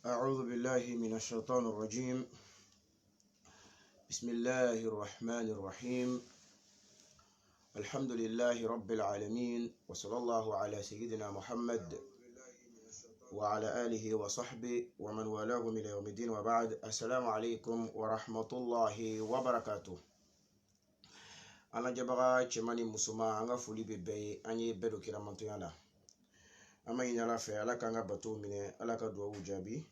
أعوذ بالله من الشيطان الرجيم. بسم الله الرحمن الرحيم. الحمد لله رب العالمين، وصلى الله على سيدنا محمد وعلى آله وصحبه ومن والاه من يوم الدين، وبعد. السلام عليكم ورحمة الله وبركاته. أنا جبغا چماني مسوما أنغا فولي ببي أني بدو كرامانتو يالا أما ينالا في ألاكا أنغا باتو مني ألاكا دواو جابي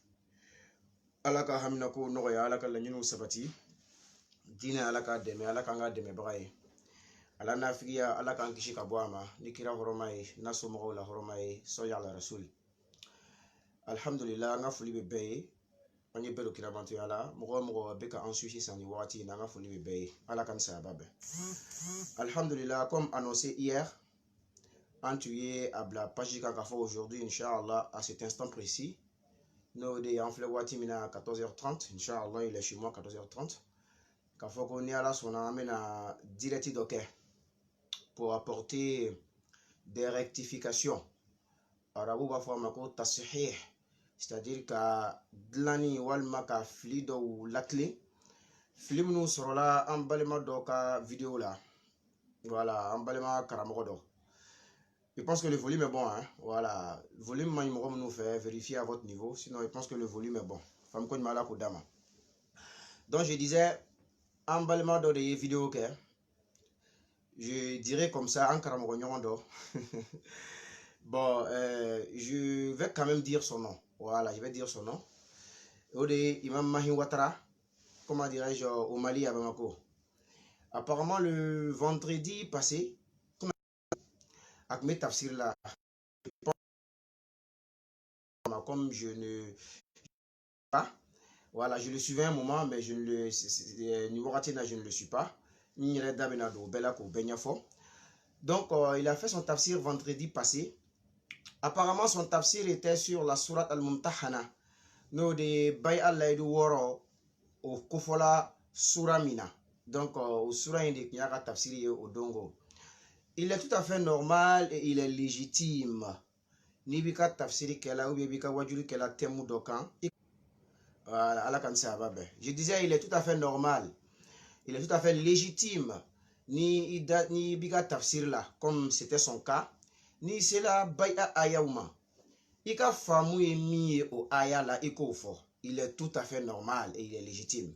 ألاكا همناكو نغيا ألاكا لنينو سبتي دينا ألاكا دمي ألاكا أنغا دمي بغاي ala nafigiya ala kan kisi ka bɔ a ma ni kira hɔrɔma ye n'a somɔgɔw la hɔrɔma ye sɔli ala rasul. Alhamdulillah, an ka foli bɛ bɛɛ ye, an ye bɛɛ don kiramantoya la. Mɔgɔ o mɔgɔ bɛ ka an su sisan ni wagati in na, an ka foli bɛ bɛɛ ye, ala ka ni sayaba bɛɛ. Alhamdulillah, comme annoncé hier, an tun ye a bila page kan k'a fɔ aujourd'hui inchallah à cet instant précis n'o de ye an filɛ waati min na 14h30 inchallah, il est chez moi 14h30 k'a fɔ ko ni ala sɔnna an bɛna direct dɔ kɛ pour apporter des rectifications. Arabu b'a fɔ a ma ko tasihih, c'est-à-dire ka dilani walima ka fili dɔw lakile, fili minnu sɔrɔla an balima dɔ ka vidéo la. Voilà, an balima karamɔgɔ dɔ. Je pense que le volume est bon, hein? Voilà, volume man mɔgɔ minnu fɛ, vérifiez à votre niveau, sinon je pense que le volume est bon. Fam ko mala ko dama. Donc je disais, an balima dɔ de ye vidéo kɛ. Je dirais comme ça, en karamɔgɔ ɲɔgɔn dɔ. Bon, je vais quand même dire son nom. Voilà, je vais dire son nom. Ode Imam Mahi Ouattara, comment dirais-je, au Mali, à Bamako. Apparemment, le vendredi passé, avec mes tafsir là, comme je ne pas, voilà, je le suivais un moment, mais je ne le, je ne le suis pas. Donc, il a fait son tafsir vendredi passé. Apparemment, son tafsir était sur la sourate al-Mumtahana. No de Bay Allah du Woro au Kofola Suramina. Donc, au Sura indi Nyaka tafsir au Dongo. Il est tout à fait normal et il est légitime. Nibika tafsir kela ou bika wajuli kela temu dokan. Voilà, ala kan sa babe. Je disais, il est tout à fait normal. Il est tout à fait légitime. Ni bika tafsir là, comme c'était son cas. Ni cela baya ayauma. Ika famu emi o aya la iko fo. Il est tout à fait normal et il est légitime.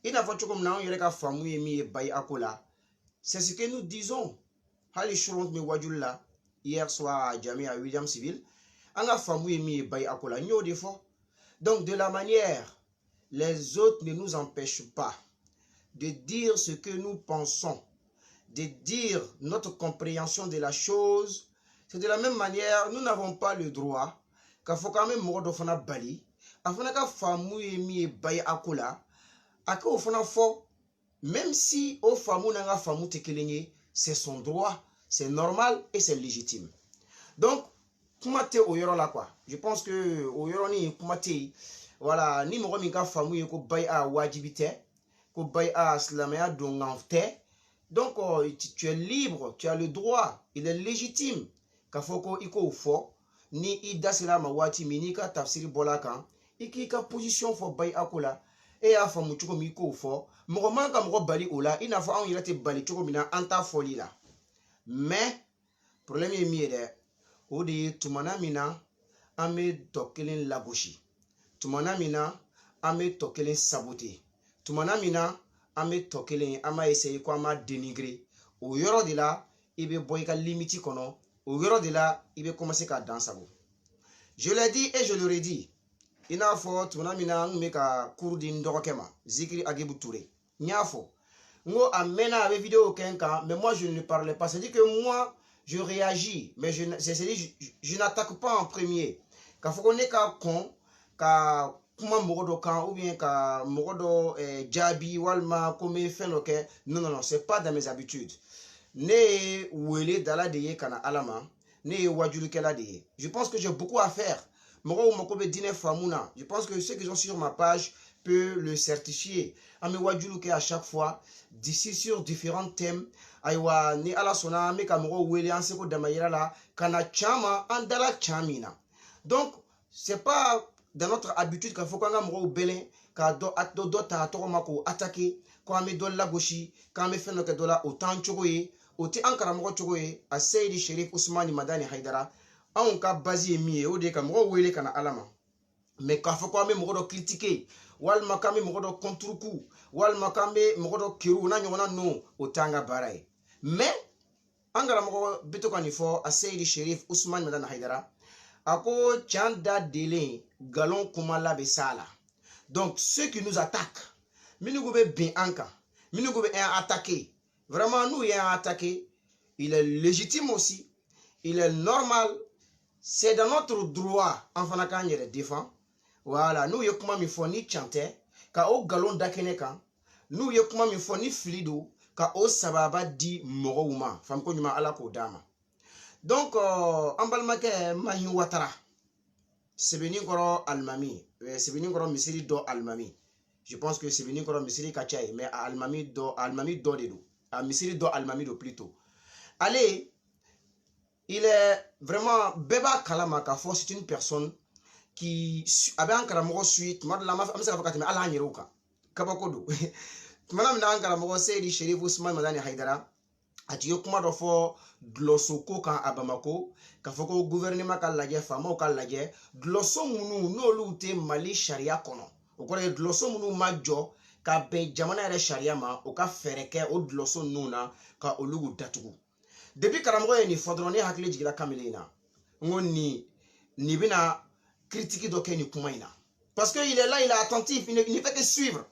Ina fo chokom na on yere famu emi baya akola. C'est ce que nous disons. Hali shuront me wajula hier soir à Jamia William Civil. Anga famu emi baya akola nyo de fo. Donc de la manière, les autres ne nous empêchent pas de dire ce que nous pensons, de dire notre compréhension de la chose. C'est de la même manière, nous n'avons pas le droit qu'à faut quand même mort d'offana bali, afin que famu emi baye akola, aka ofana fo, même si au famu nanga famu tekelenye, c'est son droit, c'est normal et c'est légitime. Donc, kumate oyoro la quoi. Je pense que oyoro ni kumate, voilà, ni moro minka famu yeko baye a wajibite, ko baye a slamaya dongante. Donc, tu es libre, tu as le droit, il est légitime. Kafoko iko ufo ni idasila mawati minika tafsiri bolaka iki ka position fo bay akola e afa muchuko miko ufo moko manka moko bali ola ina fo an yirate bali chuko mina anta foli la. Mais problème est miede odi tumana mina ame tokelin lagoshi, tumana mina ame tokelin saboter, tumana mina ame tokelin ama essayer ko ama dénigrer o yoro de la ibe boy ka limiti kono. Au bureau de là, il va commencer à danser. Je l'ai dit et je le redis. Il n'a pas tout na mina meka kurdin dorokema zikri agibu touré. Niafo. Ngo amena avec vidéo kenka, mais moi je ne parle pas. C'est-à-dire que moi je réagis, mais je n'attaque pas en premier. Ka foko ne ka kon ka kuma morodo kan ou bien ka morodo jabi walma comme fenoke. Non, c'est pas dans mes habitudes. Ne wele dala de kana alama ne wajulu kela de. Je pense que j'ai beaucoup à faire. Moro mokobe dine famuna. Je pense que ceux qui sont sur ma page peuvent le certifier. Ame wajulu ke à chaque fois d'ici sur différents thèmes. Aywa ni ala sona me kamoro wele anseko damayira la kana chama andala chamina. Donc c'est pas dans notre habitude ka foko nga mo belin ka do ta to ma ko attaquer ko ame do la goshi ka ame fenno ke do la autant chogoye oti ankara mo chogoye a Seydi Cherif Ousmane Madani Haidara an ka basi mi o de ka mo wele kana alama mais ka foko ame mo do critiquer wal makame mo do contre coup wal makame mo do kiru na nyona no otanga barai mais angara mo bito kan ifo a Seydi Cherif Ousmane Madani Haidara ako chanda délai galon kumala besala. Donc ceux qui nous attaquent, nous bien anka, nous attaqué. Vraiment nous y attaqué, il est légitime aussi, il est normal, c'est dans notre droit en fanaka de défend. Voilà, nous y kuma mi foni chanter, ka o galon dakene kan, nous y kuma mi foni flido, ka o sababa di morouma, fam ko nyuma ala ko dama. Donc, Ambalmake Mahi Ouattara, c'est venu encore Almami, c'est venu encore Misiri do Almami. Je pense que c'est venu encore Misiri Kachai, mais Almami do Dedo, à Misiri do Almami do plutôt. Allez, il est vraiment Beba Kalamaka, c'est une personne qui avait un Karamoro suite, Madame Ala Niroka, Kabakodo. Madame Nankaramoro Seydi Cherif Ousmane Madani Haidara. Atiyo kuma do fo gloso ko kan abamako ka foko gouvernement ka lajɛ famo ka lajɛ gloso munu n'olu te Mali sharia kono o kore gloso munu ma jɔ ka bɛn jamana yɛrɛ sharia ma o ka fɛrɛ kɛ o gloso ninnu na ka olu datugu depuis karamɔgɔ ye nin fɔ dɔrɔn ne hakili jigila kamalen na ngo ni bɛna critique dɔ kɛ nin kuma in na parce que il est là, il est attentif, il ne fait que suivre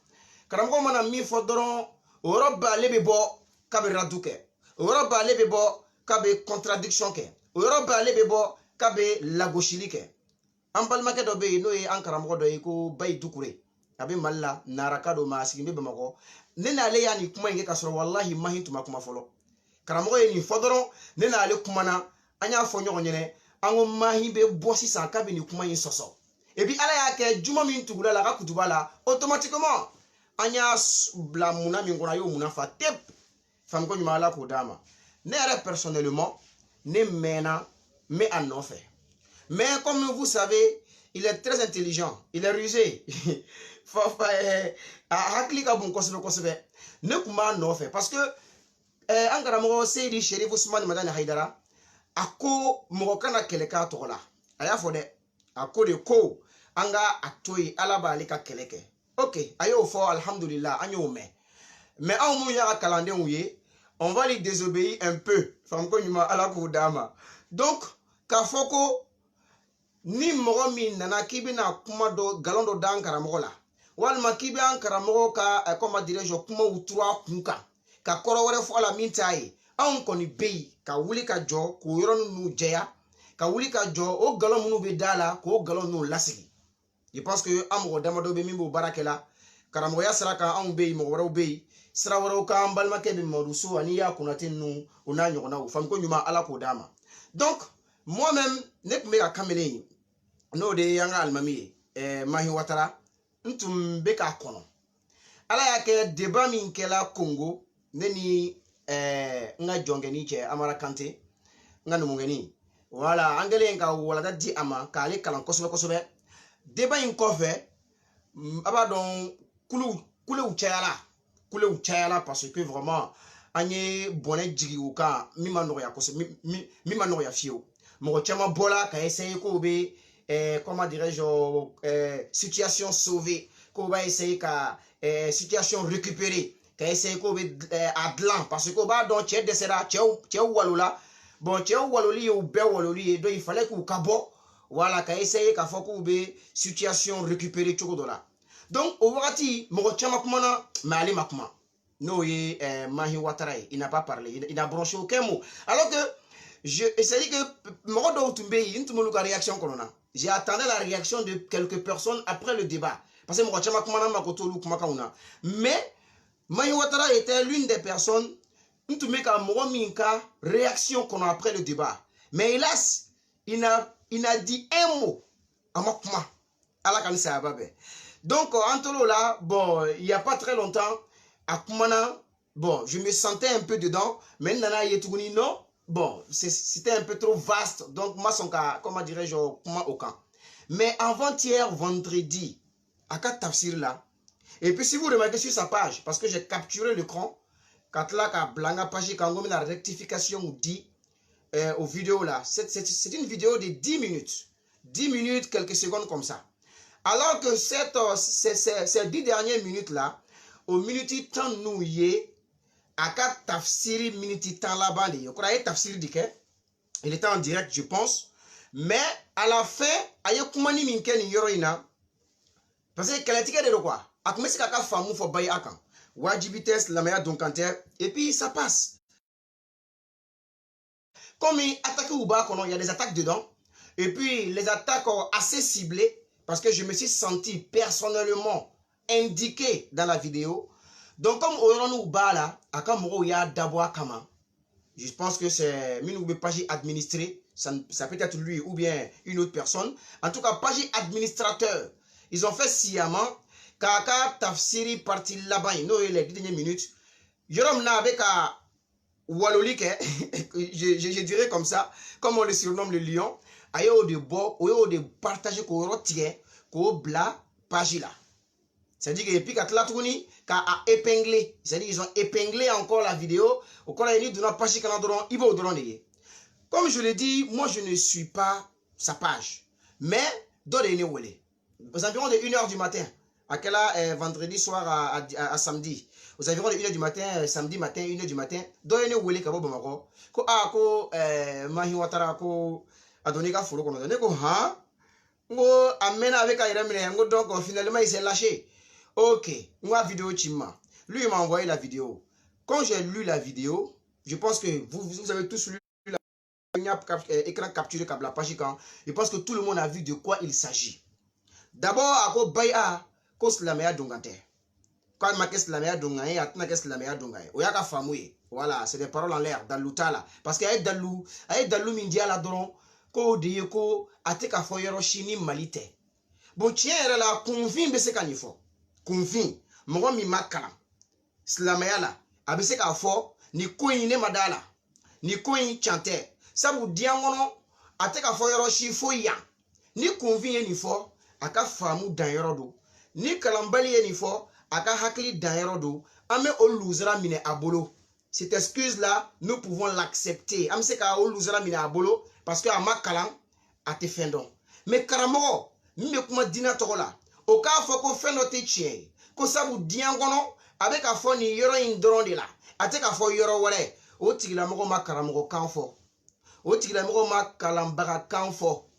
karamɔgɔ mana min fɔ dɔrɔn o yɔrɔ b'ale bɛ bɔ k'a bɛ radu kɛ Europe ale be bo kabe contradiction ke Europe ale be bo kabe lagoshili ke ampalma ke do be no e ankara mo do e ko bay dukure abe malla naraka do ma sigimbe be mako nena ale yani kuma nge kasoro wallahi mahintu makuma folo karamo e ni fodoro nena ale kuma na anya fo nyogo nyene ango mahimbe bosi san kabe ni kuma yin soso e bi ala ya ke juma min tugula la ka kutubala automatiquement anya bla muna min gona yo muna fa tep fam ko nyuma la ko dama ne ara personnellement ne mena mais en offre mais comme vous savez il est très intelligent il est rusé hakli ka bon kosobe ne kuma no fait parce que angara mo Seydi Cherif Ousmane Madani Haidara ako mo kana keleka to la aya fo de ako de ko anga atoyi alaba alika keleke OK ayo fo alhamdulillah anyo mais en mu ya kalande ouye on va lui désobéir un peu famko nyuma ala ko dama donc ka foko ni mogo min nana kibina kuma do galondo dan karamogo la walma kibi an karamogo ka comment dirais-je kuma utura kunka ka koro wore fo la min tai an koni bei ka wuli ka jo ko yoro nu jeya ka wuli ka jo o galon munu be dala ko galon nu lasigi je pense que amogo damado be mimbo barakela karamogo ya saraka an bei mo woro bei sira woro ka ambalma ke be modusu ani ya kunatin nu una nyona u fam ko nyuma ala ko dama donc moi-même nek me ka kamele no de yanga almami Mahi Ouattara ntum be ka kono ala ya ke débat min kela Congo neni nga jongeni che Amara Kanté nga numungeni wala angele nga wala da di ama ka ale kalan kosobe débat in kofe aba don kule uchayala parce que vraiment anye bonne jigi uka mima no ya kosobe mima no ya fio mo chama bola ka essayer ko be comment dirais-je situation sauvée qu'on va essayer ka situation récupérée ka essayer ko be adlan parce que ba don che desera che walula bon che waloli ou be waloli do il fallait ko kabo voilà ka essayer ka foko be situation récupérée choko dola donc au wakati mo chama kumana mali makuma no ye Mahi Ouattara il n'a pas parlé il n'a branché aucun mot alors que c'est-à-dire que Morodo Otumbe, réaction corona. J'ai attendu la réaction de quelques personnes après le débat. Parce que mais Mahi Ouattara était l'une des personnes qui a réaction qu'on a après le débat. Mais hélas, il n'a dit un mot. Donc, entre là, bon, il n'y a pas très longtemps, à Koumana, bon, je me sentais un peu dedans, mais Nana Yetouguni, non. Bon, c'était un peu trop vaste, donc moi, comment dirais-je, comment au camp. Mais avant-hier, vendredi, à 4 tafsir là, et puis si vous remarquez sur sa page, parce que j'ai capturé l'écran, quand là, quand blanga page, quand on met la rectification ou dit aux vidéos là, c'est une vidéo de 10 minutes. 10 minutes, quelques secondes comme ça. Alors que ces 10 dernières minutes là, au minute temps nous y à 4 tafsiri minute temps là-bas, il y a tafsiri dit que il était en direct, je pense. Mais à la fin, ayo kumani minken yoroina. Parce que quelle étiquette de quoi? Akme si kaka famu fo bayi akan. Wajibites la meilleure donkante et puis ça passe. Comme il attaque ou bas, il y a des attaques dedans. Et puis les attaques assez ciblées parce que je me suis senti personnellement indiqué dans la vidéo. Donc comme on ou bas là, akamoro ya d'abord kama. Je pense que c'est une page administrée. Ça peut être lui ou bien une autre personne. En tout cas, page administrateur. Ils ont fait sciemment. Kaka tafsiri parti là-bas. Il y a les 10 dernières minutes. Yorom na avec Walolike. Je dirais comme ça. Comme on le surnomme le lion. Ayo de bo. Ayo de partager qu'on retire. Qu'on bla page là. C'est-à-dire que depuis quand la tourni, quand a épinglé, c'est-à-dire ils ont épinglé encore la vidéo, au cas où ils ne pas chier ils vont donner. Comme je l'ai dit, moi je ne suis pas sa page, mais dans les néolés, aux environs de 1h du matin, à quelle heure vendredi soir à samedi, aux environs de 1h du matin, samedi matin, 1h du matin, dans les néolés kabo bamako, ko a ko mahiwatara ko adonika folo kono donné ko ha, ngo amena avec ayramine ngo donc finalement il s'est lâché. Ok, moi vidéo Chima. Lui il m'a envoyé la vidéo. Quand j'ai lu la vidéo, je pense que vous avez tous lu écran capturé comme la page quand je pense que tout le monde a vu de quoi il s'agit. D'abord à quoi baya cause la meilleure dongante. Quand ma caisse la meilleure dongante, atna caisse la meilleure dongante. Oyaka famoué. Voilà, c'est des paroles en l'air dans l'utala parce qu'il y a dalou mindia la dron ko de ko ateka foyero chini malite. Bon tiens la convin be se kanifo. Convin mo mi makala. Slamaya la abese ka fo ni koyin ne madala. Ni koyin chante. Sabu diangono ateka foyero shi foya. Ni convin ni fo aka famu dan yorodo. Ni kalambali ni fo aka hakli dan yorodo. Ame oluzra mine abolo. Cette excuse-là, nous pouvons l'accepter. Amseka oluzra mine abolo parce que ama kalam ate fendon. Mais karamo, mime kuma dina tokola. Oka foko fendo te chie. Ko sabu diangono avec a fo ni yoro indron de la. Ate ka fo yoro wale. O tigila moko ma karamo kanfo. O tigila moko ma kalambara kanfo.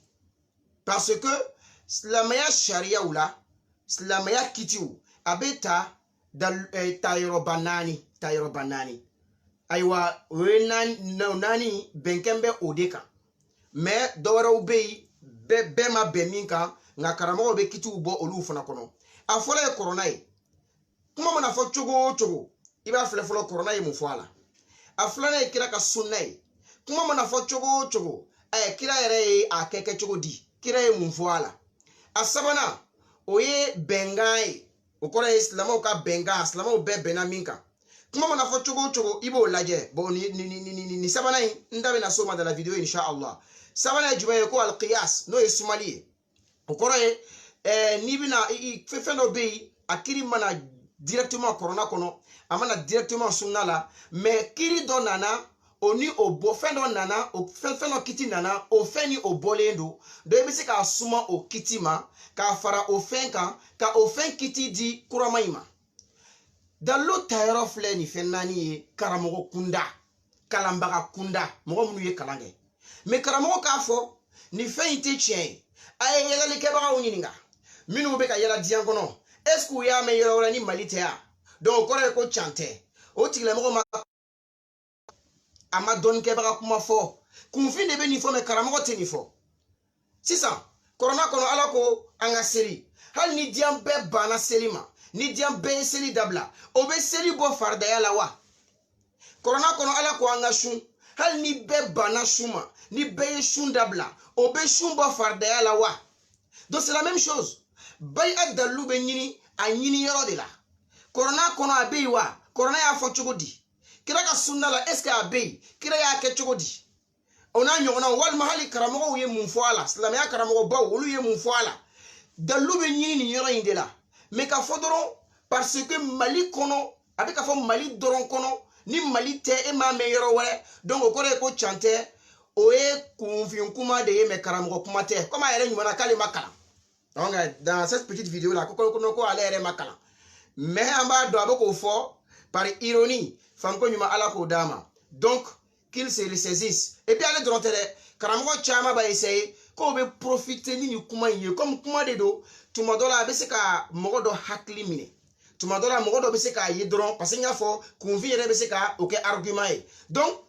Parce que la meilleure charia ou la, la meilleure kitiou, abeta tayro banani. Aywa nani benkembe odeka. Mais dora obei bema beminka nga karamo be kitiou bo olu fona kono. Afola e corona e. Kuma mona fo chogo. Iba fle folo corona e mu foala. Afla na kira ka sunna e. Kuma mona fo chogo. Kira ere a keke chogo di. Kira e mu foala. Asabana oye bengai. Okora islamo ka benga, islamo be benaminka. Kuma mona fo chogo ibo laje. Bo ni sabana ndabe na soma dans la vidéo inshallah. Sabana jubaye ko al qiyas no e somali. Okora ni bina fefeno be akiri mana directement corona kono amana directement sunna la mais kiri don nana oni obo fendo nana o fendo kiti nana o feni obolendo do ebisi ka suma o kitima ka fara o fenka ka o fen kiti di kuramaima dallo tayro fle ni fenani karamogo kunda kalambaga kunda mogo munu ye kalange mais karamogo ka fo ni feinte chien ay yela le keba uninga minu be ka yela diangono est-ce que ya me yela ni malitea donc kore ko chante o tigile mogo ma ama don keba kuma fo kunfin de be ni fo me karamogo te ni fo sisa corona kono ala ko anga seri hal ni diam be bana selima ni diam be seli dabla o be seli bo farda ya la wa corona kono ala ko anga shun hal ni be bana shuma ni be shun dabla o be shun bo farda ya la wa donc c'est la même chose bay adallu be nyini a nyini yoro de la corona kono abe wa corona ya fo chogodi kira ka sunna la est-ce que abe kira ya ke chogodi on a ɲɔgɔnna walima hali karamɔgɔw ye mun fɔ a la silamɛya karamɔgɔbaw olu ye mun fɔ a la dalu bɛ ɲini nin yɔrɔ in de la mais ka fɔ dɔrɔn parce que Mali kɔnɔ a bɛ ka fɔ Mali dɔrɔn kɔnɔ ni Mali tɛ e m'a mɛn yɔrɔ wɛrɛ donc o kɔrɔ ye ko can tɛ o ye kunfin kuma de ye mais karamɔgɔ kuma tɛ comme a yɛrɛ ɲuman na k'ale ma kalan donc dans cette petite vidéo là ko ale yɛrɛ ma kalan mais an b'a dɔn a bɛ k'o fɔ par ironie fanko ɲuman ala k'o d'a ma donc qu'il se ressaisisse et puis ale dɔrɔn tɛ dɛ karamɔgɔ caman b'a essayer k'o bɛ profiter ni nin kuma in ye comme kuma de don tuma dɔ la a bɛ se ka mɔgɔ dɔ hakili minɛ tuma dɔ la mɔgɔ dɔ bɛ se k'a ye dɔrɔn parce que n y'a fɔ kunfin yɛrɛ bɛ se ka o kɛ argument ye donc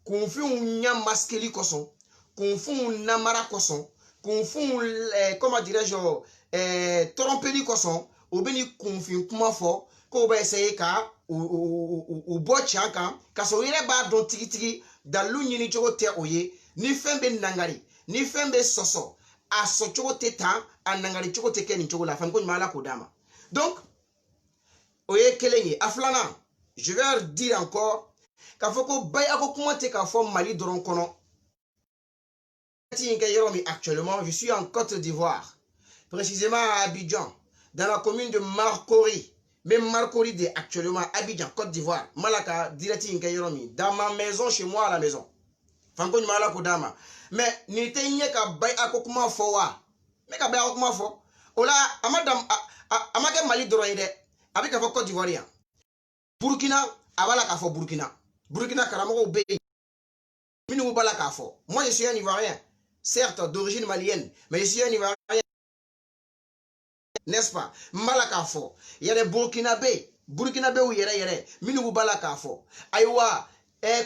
kunfinw ɲa maskeli kosɔn kunfinw namara kosɔn kunfinw comment dirais-je trompeli kosɔn o bɛ ni kunfin kuma fɔ k'o bɛ essayer ka u bɔ tiɲɛ kan ka sɔrɔ u yɛrɛ b'a dɔn tigitigi dalu ɲini cogo tɛ o ye ni fɛn bɛ nangari ni fɛn bɛ sɔsɔ a sɔ cogo tɛ tan a nangari cogo tɛ kɛ nin cogo la fɛn ko ɲuman ala k'o d'a ma donc o ye kelen ye a filanan je vais dire encore k'a fɔ ko baya ko kuma tɛ k'a fɔ Mali dɔrɔn kɔnɔ actuellement je suis en Côte d'Ivoire précisément à Abidjan dans la commune de Marcory même Marcory de actuellement Abidjan Côte d'Ivoire malaka direct dans ma maison chez moi à la maison fanko ɲuman ala k'o d'a ma mais nin tɛ ɲɛ ka baya ko kuma fɔ wa ne ka baya ko kuma fɔ o la a ma kɛ Mali dɔrɔn ye dɛ a bɛ ka fɔ Côte d'Ivoire yan Burkina a b'a la k'a fɔ Burkina karamɔgɔw bɛ yen minnu b'a la k'a fɔ moi je suis un Ivoirien certes d'origine malienne mais je suis un Ivoirien n'est-ce pas n b'a la k'a fɔ yɛrɛ burkinabéw yɛrɛ minnu b'a la k'a fɔ ayiwa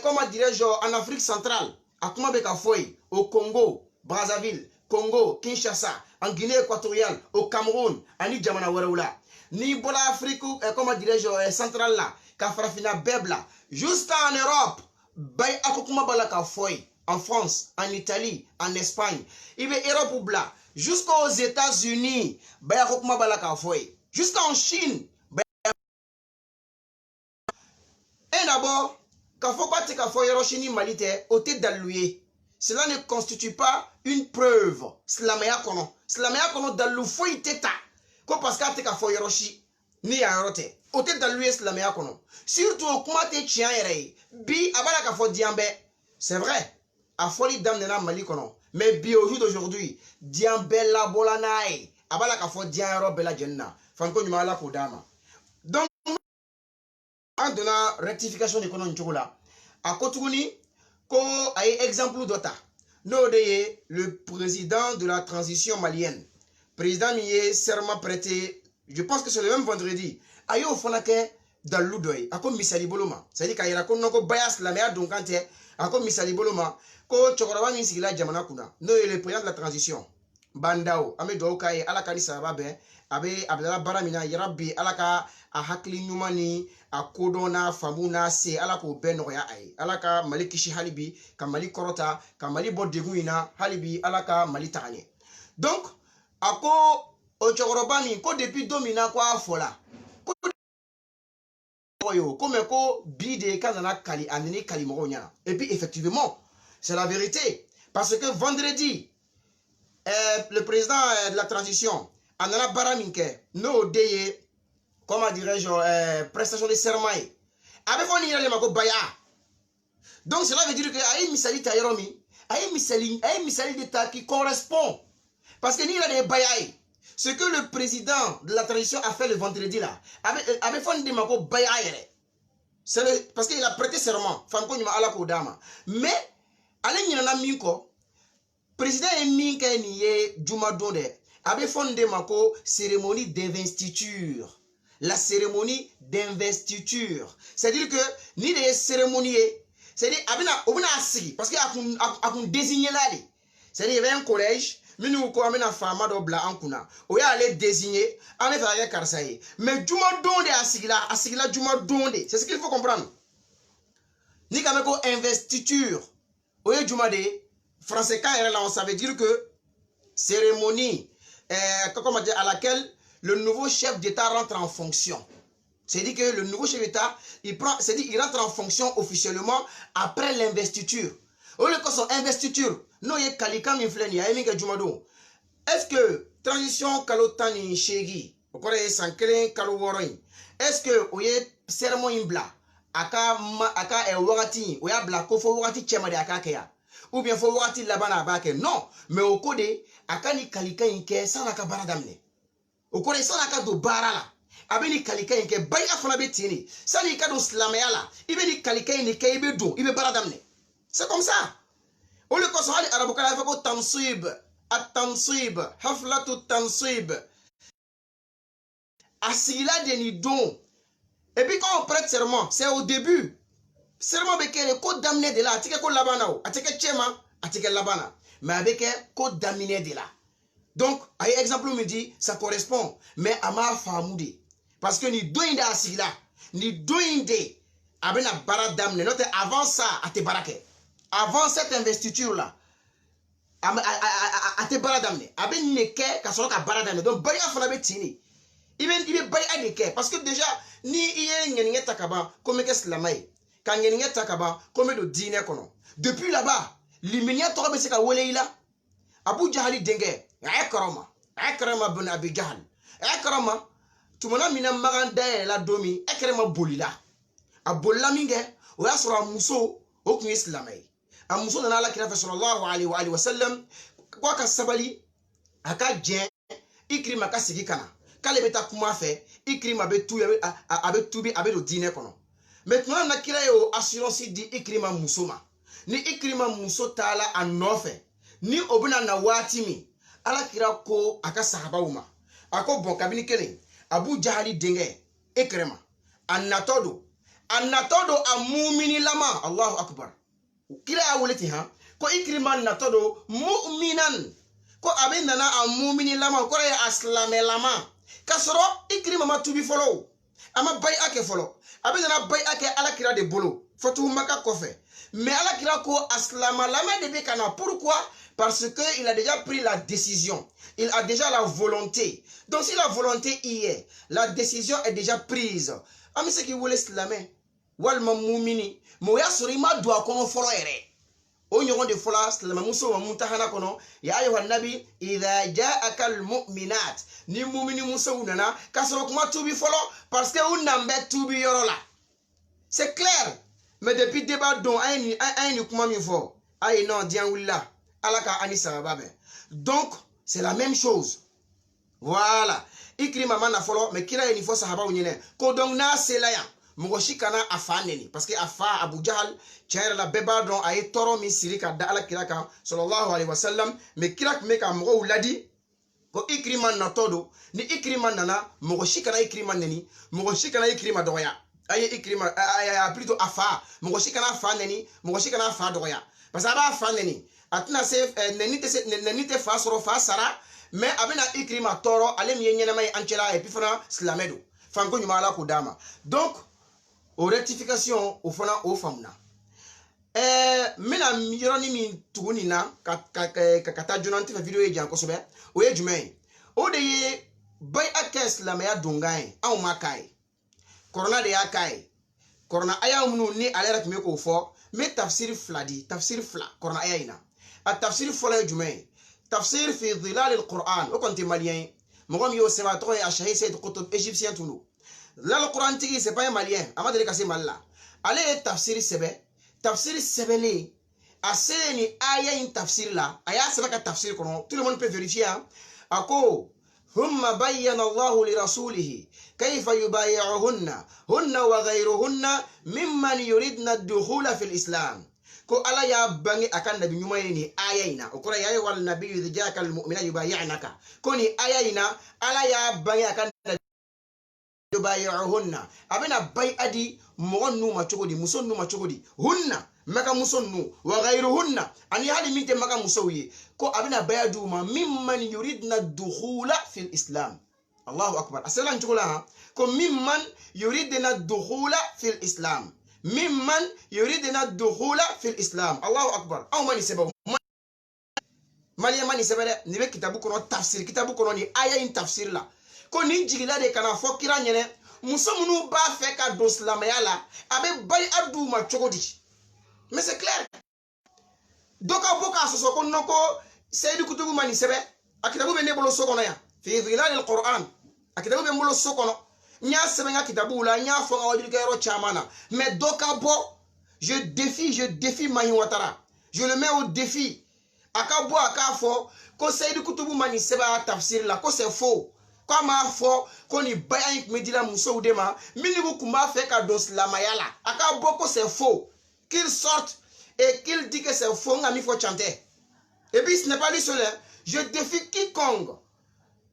comment dirais-je en Afrique centrale a kuma bɛ ka fɔ yen au Congo Brazzaville Congo Kinshasa en Guinée équatoriale au Cameroun ani jamana wɛrɛw la ni bɔra Afrique comment dirais-je centrale la ka farafina bɛɛ bila jusqu'en Europe bay ako kuma b'a la k'a fɔ yen en France en Italie en Espagne i bɛ Europe bila jusqu'aux États-Unis bay ako kuma b'a la k'a fɔ yen jusqu'en Chine et d'abord k'a fɔ k'a tɛ ka fɔ yɔrɔ si ni Mali tɛ o tɛ dalilu ye cela ne constitue pas une preuve silamɛya kɔnɔ dalilu foyi tɛ ta ko parce que a tɛ ka fɔ yɔrɔ si ni yan yɔrɔ tɛ o tɛ dalilu ye silamɛya kɔnɔ surtout o kuma tɛ tiɲɛ yɛrɛ ye bi a b'a la k'a fɔ diɲɛ bɛɛ c'est vrai a fɔli daminɛna Mali kɔnɔ mais bi au jour d'aujourd'hui diɲɛ bɛɛ labɔla n'a ye a b'a la k'a fɔ diɲɛ yɔrɔ bɛɛ lajɛlen na fanko ɲuman ala k'o d'a ma donc an donna rectification de kɔnɔ nin cogo la a ko tuguni ko a ye exemple dɔ ta n'o de ye le président de la transition malienne président min ye serment prêté je pense que c'est le même vendredi a y'o fana kɛ dalilu dɔ ye a ko misali bolo ma c'est à dire k'a yira ko non ko baya silamɛya don kan tɛ a ko misali bolo ma ko cɛkɔrɔba min sigila jamana kunna n'o ye le président de la transition Bandao an bɛ dugawu k'a ye ala ka ni sababa bɛn a bilala baara min na yarabi ala ka a hakili ɲuman ni a kodɔn n'a faamu n'a se ala k'o bɛɛ nɔgɔya a ye ala ka Mali kisi hali bi ka Mali kɔrɔta ka Mali bɔ degun in na hali bi ala ka Mali taga ɲɛ donc a ko o cɛkɔrɔba nin ko depuis don min na ko a fɔla ko mais ko bi de k'a nana kali a nana kali mɔgɔw ɲɛna et puis effectivement c'est la vérité parce que vendredi le président de la transition a nana baara min kɛ n'o de ye comment dirais-je prestation de serment ye a bɛ fɔ nin yɛrɛ de ma ko baya donc cela veut dire que a ye misali ta yɔrɔ min a ye misali de ta qui correspond parce que nin yɛrɛ de ye baya ye ce que le président de la transition a fait le vendredi là a bɛ fɔ nin de ma ko baya yɛrɛ parce qu'il a prêté serment fanko ɲuman ala k'o d'a ma mais ale ɲinɛna min kɔ président ye min kɛ nin ye jumadon dɛ a bɛ fɔ nin de ma ko cérémonie d'investiture la cérémonie d'investiture c'est-à-dire que ni de ye cérémonie ye c'est-à-dire o bɛna sigi parce que a kun désigné la de c'est-à-dire il y avait un collège minnu ko an bɛna faama dɔ bila an kunna o y'ale désigné an bɛ fɛ ka kɛ karisa ye mais jumadon de a sigila jumadon de c'est ce qu'il faut comprendre ni ka mɛn ko investiture o ye juma de ye français kan yɛrɛ la on savait dire que cérémonie comment dire à laquelle le nouveau chef d'État rentre en fonction. C'est-à-dire que le nouveau chef d'État, il rentre en fonction officiellement après l'investiture. O le ko son investiture no ye kalika min filɛ nin ye a ye min kɛ jumadon est-ce que transition kalo 18 o kɔrɔ ye san 1 kalo 6 in est-ce que o ye sermon in bila a ka wagati o y'a bila ko fo wagati cɛma de a k'a kɛ ya ou bien fo wagati laban na a b'a kɛ non mais o ko de a ka ni kalika in kɛ san'a ka baara daminɛ o kɔrɔ ye san'a ka don baara la a bɛ ni kalika in kɛ baya fana bɛ ten de san'i ka don silamɛya la i bɛ ni kalika in de kɛ i bɛ don i bɛ baara daminɛ c'est comme ça o le kosɔn hali arabukan na a fɔ ko tansib at-tansib haflatu tansib a sigila de ni don et puis quand on prête serment c'est au début serment bɛ kɛ de ko daminɛ de la a tɛ kɛ ko laban na o a tɛ kɛ cɛma a tɛ kɛ laban na mais a bɛ kɛ ko daminɛ de la donc a ye exemple min di ça correspond mais a m'a faamu de parce que ni don in de a sigila ni don in de a bɛna baara daminɛ n'o tɛ avant ça a tɛ baara kɛ avant cette investiture là a tɛ baara daminɛ a bɛ nin de kɛ ka sɔrɔ ka baara daminɛ donc bariya fana bɛ ten de i bɛ bariya de kɛ parce que déjà ni i ye ŋɛniŋɛ ta ka ban ko n bɛ kɛ silamɛ ye ka ŋɛniŋɛ ta ka ban ko n bɛ don diinɛ kɔnɔ depuis là-bas limaniya tɔgɔ bɛ se ka wele i la Abu Jahali denkɛ Ikrama bin Abi Jahl Ikrama tumana min na magan dayɛlɛla don min Ikrama bolila a bolila min kɛ o y'a sɔrɔ a muso o tun ye silamɛ ye a muso nana Alakira fɛ sallallahu alaihi wa sallam ko a ka sabali a ka jɛn Ikrima ka sigi ka na k'ale bɛ taa kuma fɛ Ikrima bɛ tubi a bɛ don diinɛ kɔnɔ mais tuma na kira ye o assurance di Ikrima muso ma ni Ikrima muso taala a nɔfɛ ni o bɛna na waati min Alakira ko a ka sahabaw ma a ko bon kabini kelen Abu Jahali denkɛ Ikrima a natɔ don a muminilama Allahu akbar kira y'a wele ten han ko Ikrima natɔ don mu'minan ko a bɛ nana a muminilama o kɔrɔ ye a silamɛlama k'a sɔrɔ Ikrima ma tubi fɔlɔ a ma bayi'a kɛ fɔlɔ a bɛ nana bayi'a kɛ Alakira de bolo fatuhu Maka kɔfɛ mais Alakira ko a silamalama de bɛ ka na pourquoi parce que il a déjà pris la décision il a déjà la volonté donc si la volonté y est la décision est déjà prise an bɛ se k'i wele silamɛ walima mumini mais o y'a sɔrɔ i ma don a kɔnɔ fɔlɔ yɛrɛ o ɲɔgɔn de fɔla silamɛmuso ma mutahana kɔnɔ ya ayyuhan nabi idha ja'aka almu'minat ni mumini musow nana k'a sɔrɔ kuma tubi fɔlɔ parce que u nan bɛ tubi yɔrɔ la c'est clair mais depuis débat don an ye ni kuma min fɔ a ye non diɲɛ wulila ala ka ani sababa bɛn donc c'est la même chose voilà Ikrima ma na fɔlɔ mais kira ye nin fɔ sahabaw ɲɛnɛ ko donc n'a sela yan mɔgɔ si kana a fa nɛni parce que a fa Abu Jahal tiɲɛ yɛrɛ la bɛɛ b'a dɔn a ye tɔɔrɔ min siri ka da Alakira kan sallallahu alaihi wa sallam mais kira tun bɛ ka mɔgɔw ladi ko Ikrima natɔ don ni Ikrima nana mɔgɔ si kana Ikrima nɛni mɔgɔ si kana Ikrima dɔgɔya a ye Ikrima plutôt a fa mɔgɔ si kana a fa nɛni mɔgɔ si kana a fa dɔgɔya parce que a b'a fa nɛni a tɛna se nɛni tɛ fa sɔrɔ fa sara mais a bɛna Ikrima tɔɔrɔ ale min ye ɲɛnama ye an cɛla et puis fana silamɛ don fanko ɲuman Ala k'o d'a ma donc o rectification o fana o faamuna n bɛna yɔrɔnin min tugu nin na ka taa joona n tɛ fɛ video ye jan kosɛbɛ o ye jumɛn ye o de ye bayi'a kɛ silamɛya donkan ye anw ma k'a ye kɔrɔna de y'a k'a ye kɔrɔna aya minnu ni ale yɛrɛ tun bɛ k'o fɔ n bɛ tafsiri fila di tafsiri fila kɔrɔna aya in na a tafsiri fɔlɔ ye jumɛn ye tafsir fi dhilal al-Qur'an o kɔni tɛ maliyɛn ye mɔgɔ min y'o sɛbɛn a tɔgɔ ye Ashahid Sayyid Qutb égyptien tun don Dhilal Qur'an tigi c'est pas un malien a ma deli ka se Mali la ale ye tafsiri sɛbɛnlen a selen ni aya in tafsiri la a y'a sɛbɛn ka tafsiri kɔnɔ tout le monde peut vérifier a ko thumma bayyana Allahu li rasulihi kayfa yubayi'uhunna hunna wa ghayruhunna mimman yuridna ad-dukhula fil islam ko ala y'a bange a ka nabi ɲuman ye nin aya in na o kɔrɔ ya ayyuhal nabiyyu idha ja'aka al-mu'minatu yubayi'naka ko nin aya in na ala y'a bange a ka nabi yubayi'uhunna a bɛna bayi'a di mɔgɔ ninnu ma cogo di muso ninnu ma cogo di hunna maka muso ninnu wa ghayruhunna ani hali min tɛ maka musow ye ko a bɛna bayi'a di u ma mimman yuridna dukhula fil islam Allahu akbar a sɛbɛnna nin cogo la ko mimman yuridna dukhula fil islam mimman yuridna dukhula fil islam Allahu akbar aw ma nin sɛbɛn maliyɛn ma nin sɛbɛn dɛ nin bɛ kitabu kɔnɔ tafsir kitabu kɔnɔ nin aya in tafsir la ko nin jigila de kana fɔ kira ɲɛnɛ muso minnu b'a fɛ ka don silamɛya la a bɛ bayi'a d'u ma cogo di mais c'est clair doka boka so ko noko Seydou Kutubu mani sebe akitabu be ne bolo sokono ya fi dhilal alquran akitabu be bolo sokono nya sebe nga kitabu la nya fo nga wajul kayro chamana mais doka bo je défie Mahi Ouattara, je le mets au défi akabo akafo ko Seydou Kutubu mani sebe tafsir la ko c'est faux comme fo ko ni bayan medila muso udema minigu kuma fe ka dos la mayala akabo ko c'est faux qu'il sorte et qu'il dit que c'est faux nga mi faut chanter. Et puis ce n'est pas lui seul. Je défie quiconque.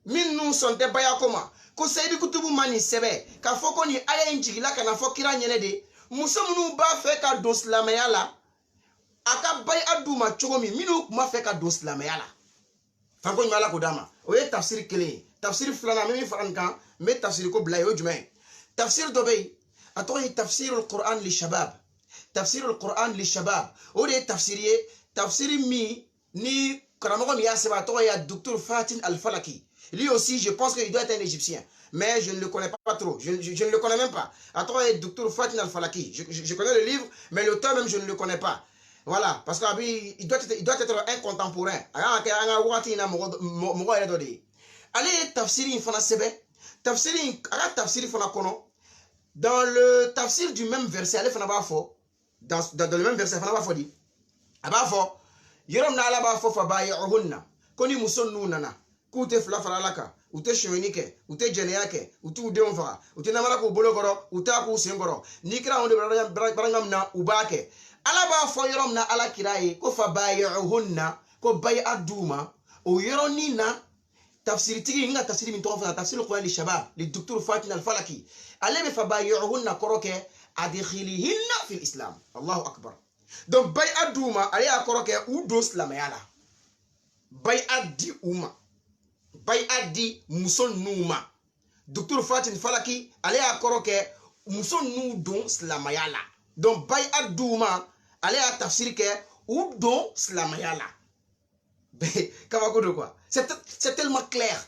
Min nous sont des bayakoma. Ko Seydou Kutubu mani sebe. Ka foko ni aya injigila kana fokira nyene de. Muso munu ba fe ka dos la mayala. Aka bay aduma chogomi. Minu ma fe ka dos la mayala. Fanko nyala kodama. Oye tafsir kele. Tafsir flana mimi farankan. Me tafsir ko blayo jume. Tafsir dobey. Atoyi tafsir al-Qur'an li shabab. Tafsir al-Qur'an li shabab. Oye tafsiriye. Tafsiri mi. Ni Karamogo Miyaseba, il y a Dr Fatin Al-Falaki. Lui aussi, je pense qu'il doit être un Égyptien. Mais je ne le connais pas trop. Je ne le connais même pas. Attends, il y a Dr Fatin Al-Falaki. Je connais le livre, mais l'auteur même, je ne le connais pas. Voilà. Parce qu'il doit être un contemporain. Allez, Tafsiri Fana Sebe. Tafsiri Fana Kono. Dans le Tafsir du même verset, allez, Fana Bafo. Dans le même verset, Fana Bafo dit. Abafo. Yerom na alaba fo fa bayi'uhunna koni muson nunana kute fla faralaka ute shwenike ute jeneyake ute udem fa ute namara ko bologoro ute ku sengoro nikra onde barangam na ubake alaba fo yerom na ala kiraye ko fa bayi'uhunna ko bay'aduma o yeroni na tafsiri tigi nga tafsiri min to fa tafsir al-Qur'an li shabab li Dr Fatin Al-Falaki alebe fa bayi'uhunna koroke adkhilihinna fi al-Islam. Allahu akbar. Donc bay aduma ale akoroke u dos la mayala bay addi uma bay addi muson numa Dr Fatin Falaki ale akoroke muson nu don la mayala donc bay aduma ale a tafsir ke u don la mayala kama ko quoi c'est tellement clair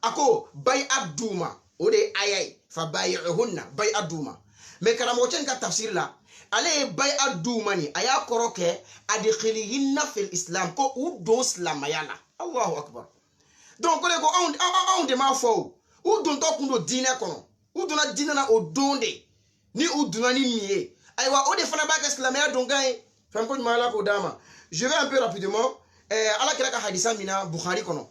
ako bay aduma ode ayay fa bay'uhunna bay aduma mais karamo chen ka tafsir la ale bay adumani aya koroke adkhilihinna fil islam ko u dos la mayala. Allahu akbar. Donc ko on de ma fo u don to kundo dine kono u dona dine na odonde ni u dona ni mié aywa o de fana ba ka islamaya don gaay fam ko mala ko dama. Je vais un peu rapidement ala kira ka hadisa mina Bukhari kono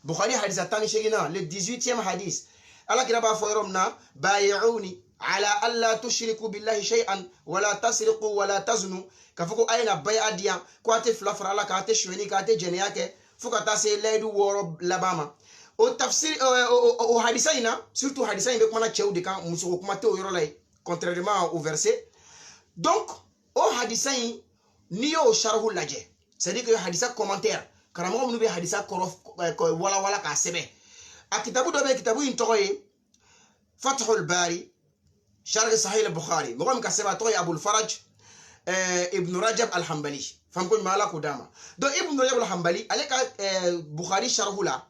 Bukhari hadisa tani shegina le 18e hadith ala kira ba fo romna bay'uni على ألا تشركوا بالله شيئا ولا تسرقوا ولا تزنوا كفوكو أين بيع ديا كواتي فلافر على كاتي شويني كاتي جنياك فوكا تاسي ليدو وورو لباما او تفسير او حديثينا surtout حديثين بك مانا تشاو دي كان مسوكو كماتي ويرو لاي contrairement au verset donc او حديثين نيو شرحو لاجي c'est-à-dire que hadisa commentaire karamo mnu be hadisa korof wala ka sebe akitabu do be kitabu intoye Fathul Bari شرح صحيح البخاري مقام كسبة توي أبو الفرج ابن رجب الحنبلي فهمكم مالا كداما دو ابن رجب الحنبلي عليك بخاري شرحه لا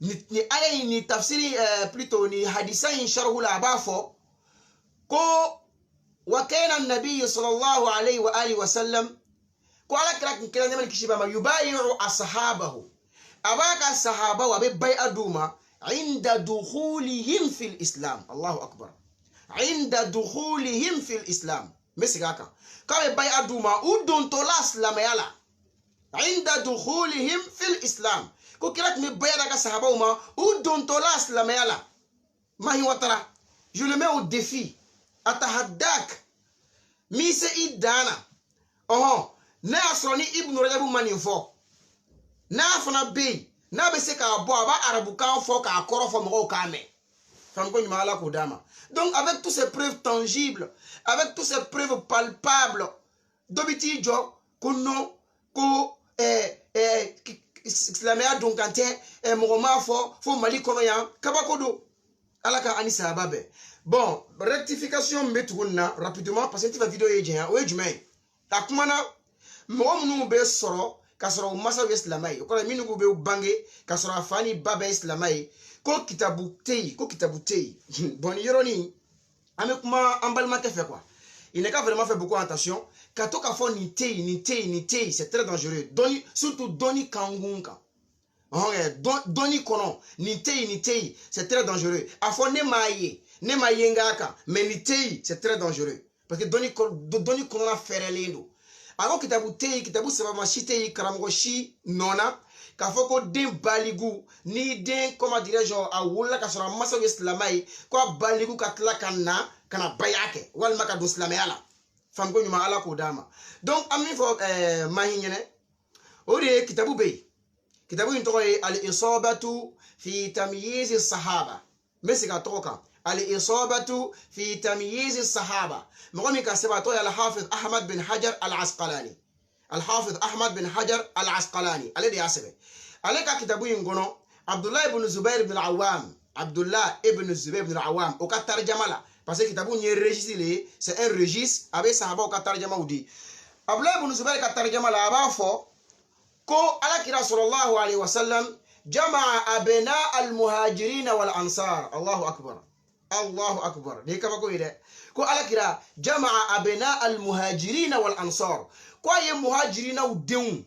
ni aya ni tafsiri plutôt ni hadisa in sharhu la bafo ko wa kana an-nabiy sallallahu alayhi wa alihi wa sallam ko ala kira nyama kishiba ma yubayi'u ashabahu abaka sahaba wa be bai'aduma inda dukhulihim fil islam. Allahu akbar. Inda dukhulihim fil islam mesigaka kawe bai'aduma udon tolas la mayala inda dukhulihim fil islam ko kirak me bayada ka sahaba uma udon tolas la mayala Mahi Ouattara. Je le mets au défi atahaddak mise idana na asroni ibn Rajab manifo na fana be na be se ka bo aba arabu kan fo ka korofo mo ka me fam ko nyala ko dama. Donc avec toutes ces preuves tangibles, avec toutes ces preuves palpables dobiti jo kuno ko islamia donc ante moroma fo mali kono ya kabakodo alaka anisa babe. Bon, rectification metuna rapidement parce que tu vas vidéo yeje o ejumai takumana mo munu be soro kasoro masa islamai ko minu be bange kasoro afani baba islamai ko kitabu tei bon yoroni ame kuma ambalma ke fe quoi il n'est qu'à vraiment faire beaucoup attention. Quand on fait nité, c'est très dangereux. Surtout Doni Kangunka. Doni Konon, nité, c'est très dangereux. A fond ne maye ngaka, mais nité, c'est très dangereux. Parce que Doni Konon a fait l'endo. Alors kitabu sabama shite karamoshi nona. K'a fɔ ko den baligu ni den comment dirais-je a wolola ka sɔrɔ a mansaw ye silamɛ ye ko a baligu ka tila ka na baya kɛ walima ka don silamɛya la famuko ɲuman ala k'o d'a ma donc an min fɔ mahi ɲɛnɛ o de ye kitabu bɛ yen kitabu in tɔgɔ ye al-isabatu fi tamyiz sahaba n bɛ segin a tɔgɔ kan al-isabatu fi tamyiz sahaba mɔgɔ min ka sɛbɛn a tɔgɔ ye al-hafiz ahmad bin hajar al-asqalani الحافظ أحمد بن حجر العسقلاني الذي يحسبه عليك كتابه ينقونه عبد الله بن الزبير بن العوام عبد الله ابن الزبير بن العوام وكترجم له parce que كتابه يرجس c'est un registre avec sahaba وكترجم ودي عبد الله بن الزبير كترجم له أبافو كو على كرا صلى الله عليه وسلم جمع أبناء المهاجرين والأنصار الله أكبر الله أكبر دي كما كويده كو على كرا جمع أبناء المهاجرين والأنصار kwa ye muhajirina u denw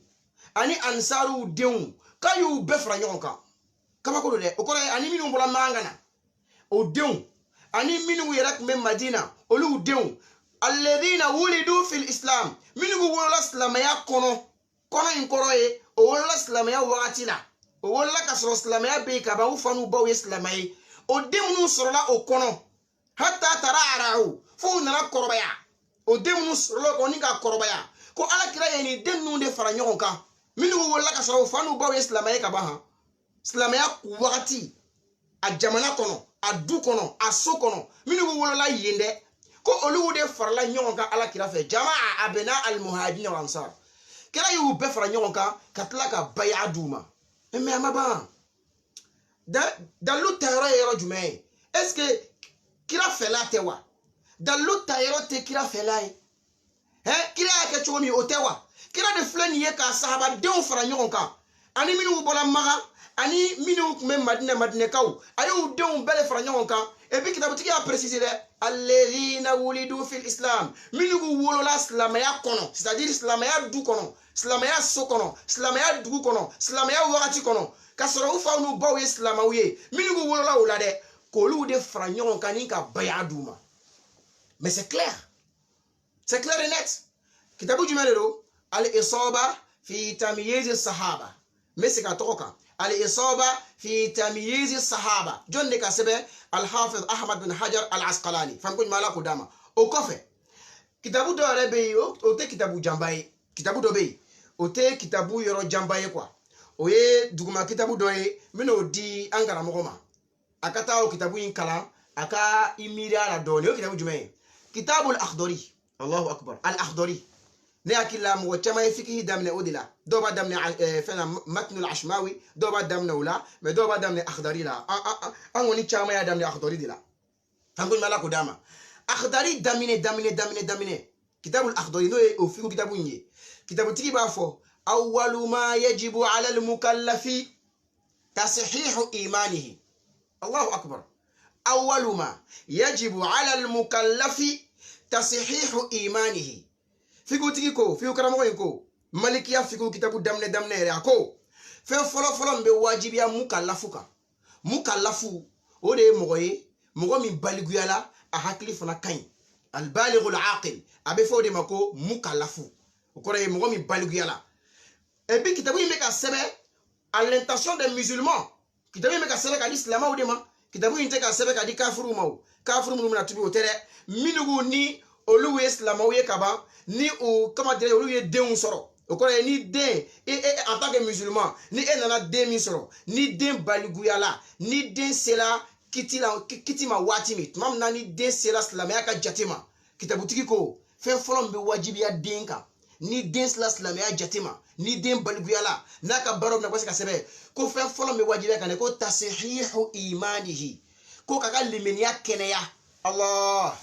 ani ansaru u denw ka y'u bɛɛ fara ɲɔgɔn kan kabako do dɛ o kɔrɔ ye ani minnu bɔra mangana o denw ani minnu yɛrɛ tun bɛ madina olu denw alladhina wulidu fil islam minnu wolola silamɛya kɔnɔ in kɔrɔ ye o wolola silamɛya wagati la o wolola ka sɔrɔ silamɛya bɛ yen ka ban u fa n'u baw ye silamɛ ye o denw minnu sɔrɔla o kɔnɔ hatta tara'u fo u nana kɔrɔbaya o denw minnu sɔrɔla o ni ka kɔrɔbaya ko ala kira ye ni den ninnu de fara ɲɔgɔn kan minnu wolola ka sɔrɔ u fa n'u baw ye silamɛya ka ban silamɛya wagati a jamana kɔnɔ a du kɔnɔ a so kɔnɔ minnu wolola yen dɛ ko olu de farala ɲɔgɔn kan ala kira fɛ jamaa abena al-muhajirin wal ansar kira y'u bɛɛ fara ɲɔgɔn kan ka tila ka baya d'u ma mais a ma ban dalu ta yɔrɔ ye yɔrɔ jumɛn ye est-ce que kira fɛla tɛ wa dalu ta yɔrɔ tɛ kira fɛla ye kira y'a kɛ cogo min o tɛ wa kira de filɛ nin ye ka sahabadenw fara ɲɔgɔn kan ani minnu bɔra maga ani minnu tun bɛ madinɛkaw a y'u denw bɛɛ de fara ɲɔgɔn kan et puis kitabutigi y'a préciser dɛ alladhina wulidu fil islam minnu wolola silamɛya kɔnɔ c'est-à-dire silamɛya du kɔnɔ silamɛya so kɔnɔ silamɛya dugu kɔnɔ silamɛya wagati kɔnɔ ka sɔrɔ u faw n'u baw ye silamɛw ye minnu wolola o la dɛ k'olu de fara ɲɔgɔn kan ni ka baya d'u ma mais c'est clair et net kitabu jumɛn de don al-isaba fi tamyiz sahaba n bɛ segin a tɔgɔ kan al-isaba fi tamyiz sahaba jɔn de ka sɛbɛn al-hafiz ahmad bin hajar al-asqalani famuko ɲuman ala k'o d'a ma o kɔfɛ kitabu dɔ yɛrɛ bɛ yen o tɛ kitabu janba ye kitabu dɔ bɛ yen o tɛ kitabu yɔrɔ janba ye quoi o ye duguma kitabu dɔ ye n bɛ n'o di an karamɔgɔ ma a ka taa o kitabu in kalan a ka i miiri a la dɔɔnin o kitabu jumɛn ye kitabul akhdari Allahu akbar al-akhdari ne hakili la mɔgɔ caman ye fikihi daminɛ o de la dɔw b'a daminɛ fɛn na matnul ashmawi dɔw b'a daminɛ o la mais dɔw b'a daminɛ akhdari la an kɔni caman y'a daminɛ akhdari de la an ko ala k'o d'a ma akhdari daminɛ kitabul akhdari n'o ye o fikihu kitabu in ye kitabutigi b'a fɔ awwalu ma yajibu ala al-mukallafi tashihu imanihi Allahu akbar awwalu ma yajibu ala al-mukallafi tashihu imanihi figu tigi ko figu karamɔgɔ in ko malikiya figu kitabu daminɛ yɛrɛ a ko fɛn fɔlɔ min bɛ wajibiya mukallafu o de ye mɔgɔ ye mɔgɔ min baliguyala a hakili fana ka ɲi albalighul aqil a bɛ fɔ o de ma ko mukallafu o kɔrɔ ye mɔgɔ min baliguyala et puis kitabu in bɛ ka sɛbɛn à l'intention des musulmans kitabu in bɛ ka sɛbɛn ka di silamɛw de ma kitabu in tɛ ka sɛbɛn ka di kafiruw ma o kafiru minnu bɛna tubi o tɛ dɛ minnu ni olu ye silamɛw ye ka ban ni o comment dire olu ye denw sɔrɔ o kɔrɔ ye ni den en tant que musulman ni e nana den min sɔrɔ ni den baliguyala ni den sela kiti ma waati min tuma min na ni den sela silamɛya ka jate ma kitabutigi ko fɛn fɔlɔ min bɛ wajibiya den kan ni den sela silamɛya jate ma ni den baliguyala n'a ka baaraw bɛna se ka sɛbɛn ko fɛn fɔlɔ min bɛ wajibiya kan dɛ ko tasihihu imanihi ko ka limaniya kɛnɛya Allah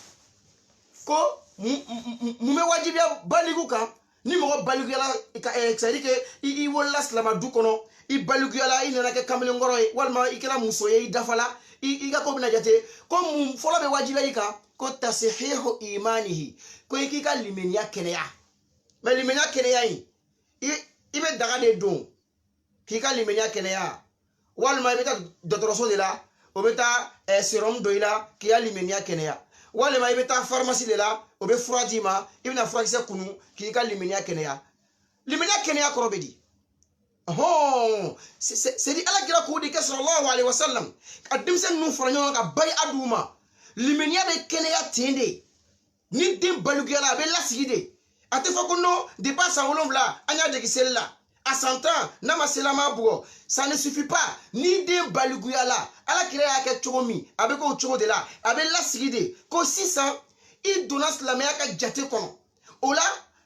ko mun bɛ wajibiya baligu kan ni mɔgɔ baliguyala c'est-à-dire que i wolola silama du kɔnɔ i baliguyala i nana kɛ kamalenkɔrɔ ye walima i kɛra muso ye i dafala i ka ko bɛna jate ko mun fɔlɔ bɛ wajibiya i kan ko tasihihu imanihi ko ikika limenya keneya mais limenya keneya ibe daga de don kika limenya keneya walma ibeta dotoroso de la obeta serum do ila kiya limenya keneya walma ibeta pharmacie de la obe fradima ibna frakise kunu kika limenya keneya korobedi oh c'est dit ala kira ko di ke sallallahu alaihi wasallam adim sen nu franyo ka bay aduma limenya be keneya tende ni dim balugela be laside ate fakono de passa wolonvla anya de kisella à 100 ans nama selama bugo ça ne suffit pas ni dim balugela ala kira ya ke chogomi abe ko chogo de la abe laside ko 600 il donna slamaya ka jate kono ola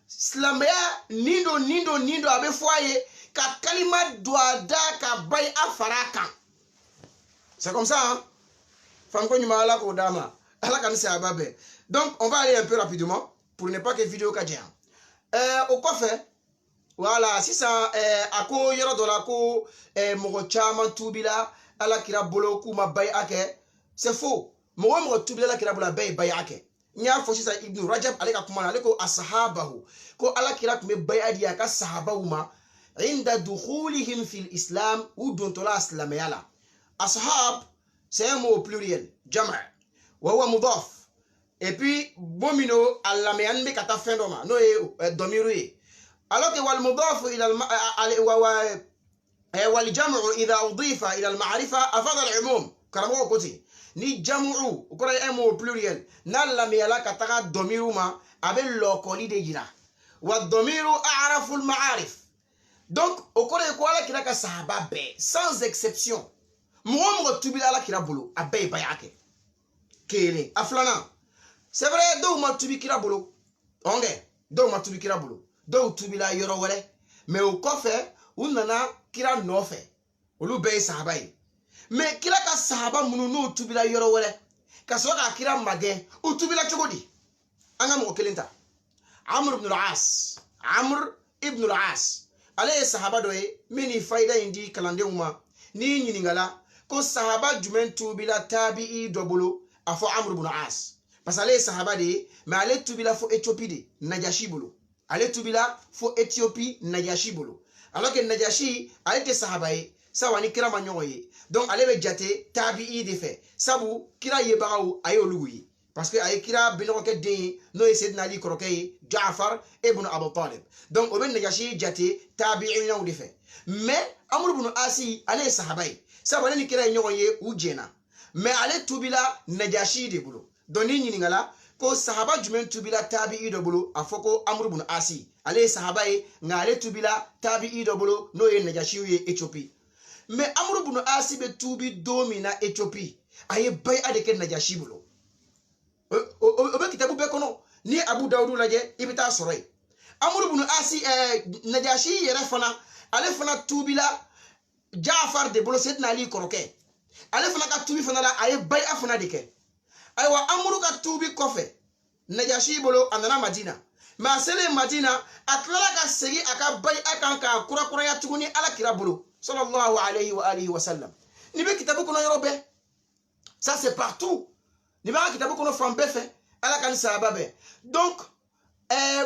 slamaya nindo abe foyer ka kalima douada ka bay afaraka. C'est comme ça hein. Fanko nyumala ko dama ala kan se ababe. Donc on va aller un peu rapidement pour ne pas que vidéo ka dia. Au coffre voilà si ça ako yoro dola ko mo chama tubila ala kira bolo ku ma bay ake c'est faux. Mo tubila ala kira bola bay ake. Nya fo si sa Ibn Rajab aleka kuma aleko ashabahu ko ala kira kume bay adi aka sahabahu ma عند دخولهم في الإسلام ودون طلع إسلام يلا أصحاب سيمو au pluriel جمع وهو مضاف et puis bomino alamean me kata fendoma no e domiru alors que wal mudaf ila والجمع إذا أضيف إلى المعرفة أفاد العموم كرمو كوتي ni jamu ukora emo au pluriel na lamela kata domiru ma avec lokoli de jira wa domiru a'rafu al ma'arif. Donc, au cours de quoi la kira ka sahaba be sans exception. Mo tubila la kira bolo abe bayake. Kele aflana. C'est vrai do ma tubi kira bolo. Onge, do ma tubi kira bolo. Do tubila yoro wele. Mais au coffre, unana kira nofe. Olu be sahaba yi. Mais kira ka sahaba munu no tubila yoro wele. Ka so ka kira mage, u tubila chogodi. Anga mo kelenta. Amr ibn al-As. Ale sahaba doye mini faida indi kalande uma ni nyiningala ko sahaba jumen tubila tabi'i dobolo afo Amr ibn As parce ale sahaba de mais ale tubila fo Éthiopie de Najashi bolo ale tubila fo Éthiopie Najashi bolo alors que Najashi ale te sahaba e sawani kira manyoye donc ale be jate tabi'i de fait sabu kira yebaraw ayoluyi parce que ay kira bino ke de no Sayyidina Ali koroke Jaafar ibn Abu Talib donc oben Najashi jate tabi'ina ou de fait mais Amr ibn Asi ale sahabai sabale ni kira nyoye ujena mais ale tubila Najashi de bulo doni ni ngala ko sahaba jumen tubila tabi'i de bulo afoko Amr ibn Asi ale sahabai ngale tubila tabi'i de bulo no ye Najashi ye Éthiopie mais Amr ibn Asi be tubi domina Éthiopie aye bay adeke Najashi bulo obe kitabu be kono ni Abu Dawud laje ibita soroy Amr ibn Asi Najashi yere fana ale fana tubila Jaafar de bolo Sayyidina Ali koroke ale fana ka tubi fana la aye bay afana deke aywa Amru ka tubi kofe Najashi bolo andana Madina ma sele Madina atlala ka segi aka bay akan ka kura ya tuguni ala kira bolo sallallahu alayhi wa alihi wa sallam ni be kitabu kono yorobe ça c'est partout ni ba kitabu kono fambe fe ala kan sahaba be donc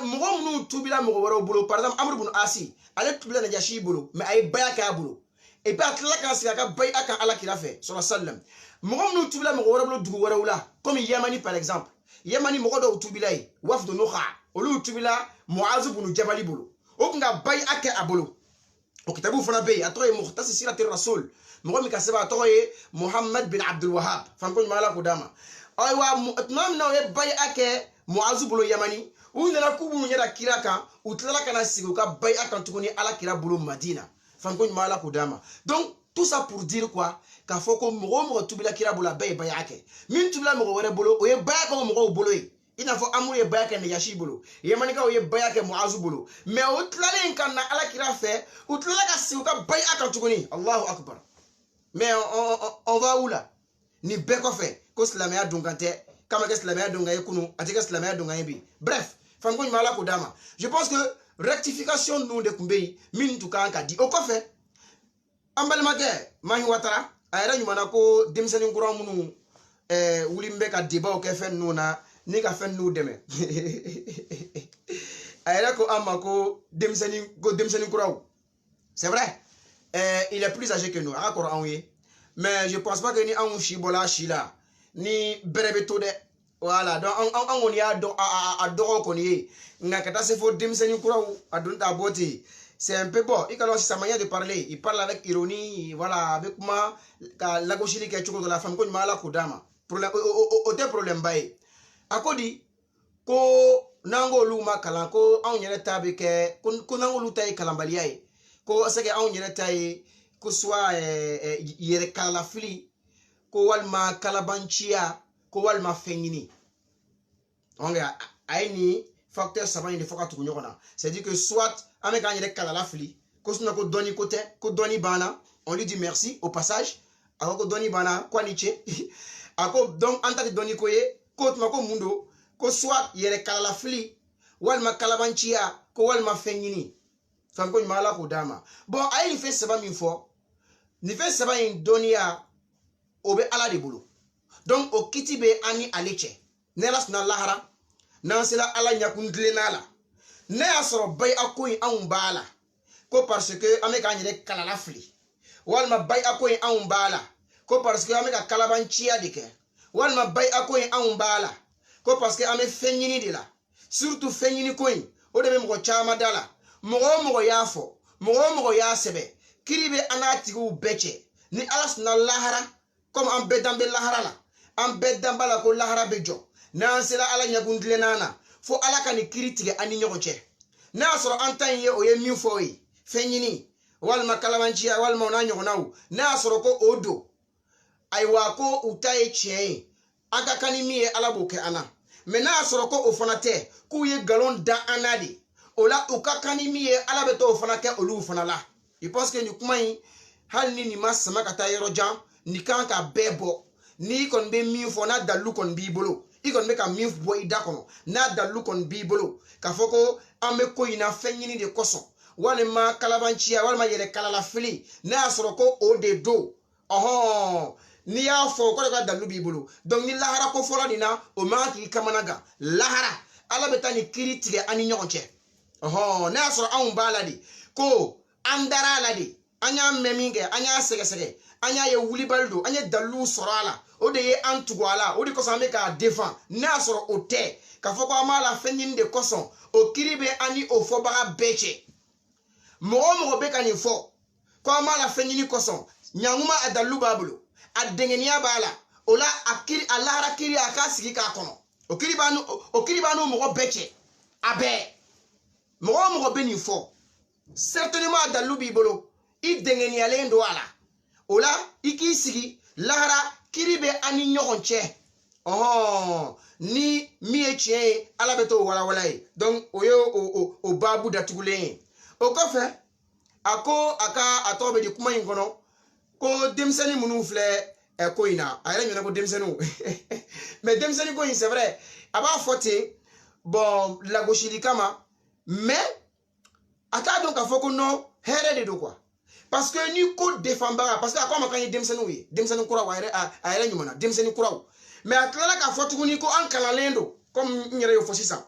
mo munu tubila mo woro bolo par exemple Amr ibn Asi ale tubila Najashi bolo mais ay bay aka bolo et puis atlala ka segi aka bay aka ala kira fe sallallahu alayhi wa sallam mo munu tubila mo woro bolo dugu woro wala comme Yamani par exemple Yamani mo do tubila yi wafdu Nukha olu tubila Muaz ibn Jabal bolo o kunga bay aka abolo o kitabu fana be atoye mukhtas sirat ar-rasul mo mi ka seba atoye Muhammad bin Abdul Wahhab fanko mala ko dama aywa nam na e bay ake Muaz bolo Yamani unana kubu nyara kiraka utlala kana sigo ka bay aka tukuni ala kira bolo Madina fanko mala ko dama donc tout ça pour dire quoi ka foko mo tubila kira bolo bay ake min tubila mo wore bolo o e bay aka mo bolo ina fo Amru ye bay ake Najashi bolo Yamani ka o ye bay ake Muaz bolo mais utlala kan ala kira fe utlala ka sigo ka bay aka tukuni Allahu akbar mais on va où là ni beko fe ko islamia dungante kama ke islamia dungaye kunu atika islamia dungaye bi bref fango mala ko dama je pense que rectification nous de kumbei min tuka anka di o ko fe ambal mage mahi watara ayra nyumana ko demseni ngura munu wulimbe ka débat o ke fen nu na ni ka fen nu deme ayra ko amma ko demseni kuraw c'est vrai il est plus âgé que nous akor anwi mais je pense pas que ni an shibola shila ni berebe to de voilà donc on y a do ko ni nga kata se fo demseni kuraw adun ta boti c'est un peu bon il a sa manière de parler il parle avec ironie voilà avec moi la gauche qui est de la femme ko mala ko dama problème o te problème bay akodi ko nango luma kala ko an yere tabe ke ko nango luta e kalambaliya e ko sege an yere tay ko soit yere kala fili ko walma kalabanchia ko walma fengini onga aini facteur savant de foka tu nyona c'est dire que soit ame kan yere kala la fili ko suna ko doni côté ko doni bana on lui dit merci au passage ako doni bana kwaniche ako donc anta doni koye ko tuma ko mundo ko soit yere kala la fili walma kalabanchia ko walma fengini fam ko mala ko dama bon ay ni fait saba min fo ni fait saba in donia obe ala de bulu donc o kitibe ani aleche nelas na lahara nan sila ala nyakundle nala ne asoro bay akoy an bala ko parce que ameka nyere kala la fili walma bay akoy an bala ko parce que ameka kalabanchia dike walma bay akoy an bala ko parce que ame fenyini de la surtout fenyini koin o de mo chama dala mo yafo mo ya sebe kiribe anatigu beche ni alas na lahara comme en bedambe lahara la en bedamba la ko lahara bejo na sela ala nyagundle nana fo ala kan kiritige ani nyoche na soro antan ye o ye mi fo yi fenyini wal makalamanchi wal mona nyonawu na soro ko odo aiwa ko utaye chien aga kanimi ala boke ana mena soro ko ofanate ku ye galon da anadi ola ukakani miye ala beto ofana ke olu ofana la je pense que ni kuma yi hal ni masama kata yero jan ni kan ka bebo ni kon be mi fo na dalu kon bi bolo i kon be ka mi fo ida kono na dalu kon bi bolo ka foko ame ko ina fenyini de koso wale ma kalabanchia wale ma yere kala la fili na soro ko o de do ni ya fo ko ka dalu bi bolo donc ni lahara ko fola dina o ma ki kamanaga lahara ala betani kiritige ani nyonche na soro an baladi ko andara ladi anya meminge anya sege anya ye wuli baldo anya dalu sorala o de ye antugwala o de ko same ka défend na soro ote ka foko amala fenin de koson o kiribe ani o fo baga beche mo be kan fo ko amala fenin koson nyanguma adalu babulo adengenia bala ola akiri alara kiri akasiki ka kono o kiribanu mo beche abe mo beni fo certainement dalu bibolo i dengeni alendo ala ola iki sigi lahara kiribe ani nyogonche ni miechie ala beto wala donc oyo o babu datugule o kofe aka atobe di kuma ngono ko demseni munu fle ko ina ayra nyona ko demsenu mais demseni ko c'est vrai aba fote bon la gauche kama mais ata donc afoko no here de do quoi parce que ni ko défendra parce que akoma kan demsenu kura wa ayra nyona demsenu kura mais atala ka foto ni ko an kala lendo comme nyere yo fosisa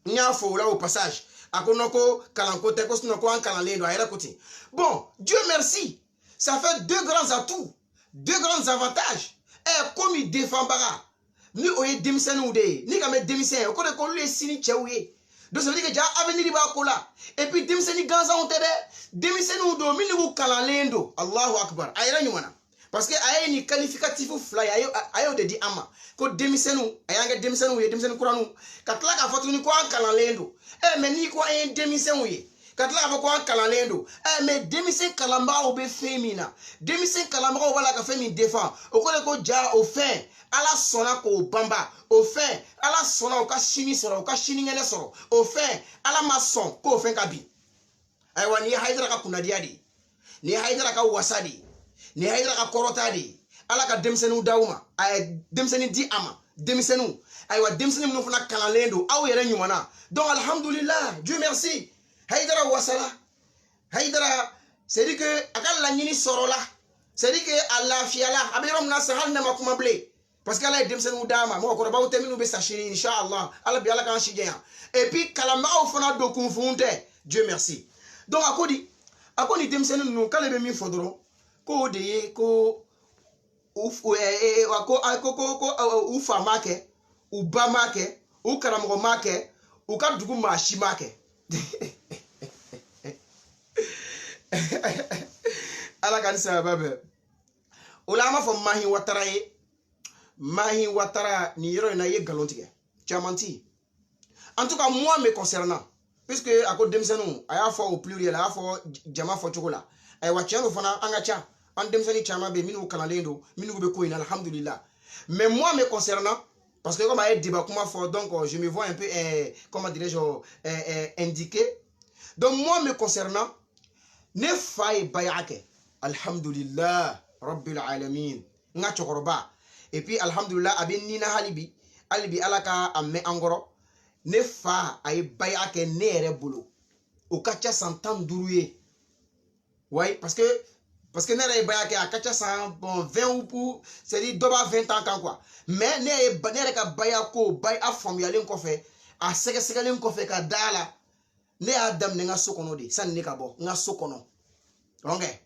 nya fo là au passage akonoko kalanko te ko sino ko an kala lendo ayra koti bon Dieu merci ça fait deux grands atouts deux grands avantages et comme il défendra ni oye demsenu de ni ka me demsen ko de ko le sini chewye. Donc ça veut dire que déjà avenir ba kola et puis demseni ganza on tede demseni do minigu kalalendo Allahu akbar ayra nyumana parce que ay ni qualificatif fly ayo de di ama ko demsenu ayanga demsenu ye demsenu kuranu katla ka fatu ni ko an kalalendo mais ni ko ay demsenu ye katla ka ko an kalalendo mais demsen kalamba o be femina demsen kalamba o wala ka femi défend o ko ja au fin ala sona ko bamba au fin ala sona o ka shini soro o ka shini ngene soro au fin ala mason ko fin kabi ay wani haidara ka kunadiadi ni haidara ka wasadi ni haidara ka korotadi ala ka demsenu dauma ay demseni di ama demsenu ay wa demseni no funa kalalendo aw yere nyumana donc alhamdulillah Dieu merci haidara wasala haidara c'est dit que akal la nyini soro la c'est dit que Allah fiala abirom na sahal na makuma ble parce que ala demsen ou dama mo ko ba o teminu be sachini inshallah ala bi ala kan shigeya et puis kalama o fana do confonte Dieu merci donc akodi demsen nu kala be mi fodoro ko de ko u fa make u ba make u karamogo make u ka dugu ma shi make ala kan sababe ulama fo mahi watara ni yoro na ye galontige chamanti en tout cas moi me concernant puisque à demsenu aya fo au pluriel aya fo jama fo chokola ay wachano fana angacha en demseni chama be minu kalalendo minu be ko ina alhamdulillah mais moi me concernant parce que comme a débat comment fort donc je me vois un peu comment dirais-je indiqué donc moi me concernant ne faille bayake alhamdulillah rabbil alamin nga chokoroba et puis alhamdulillah abin nina alibi alaka amme angoro ne fa ay bayake ne ere bolo o kacha santam duruye ouais parce que ne ere bayake a kacha 20 ou pour c'est dit doba 20 ans quand quoi mais ne ka bayako bay a formulé ko fe a sege ko fe ka dala ne adam ne nga sokono de san ne ka bo nga sokono okay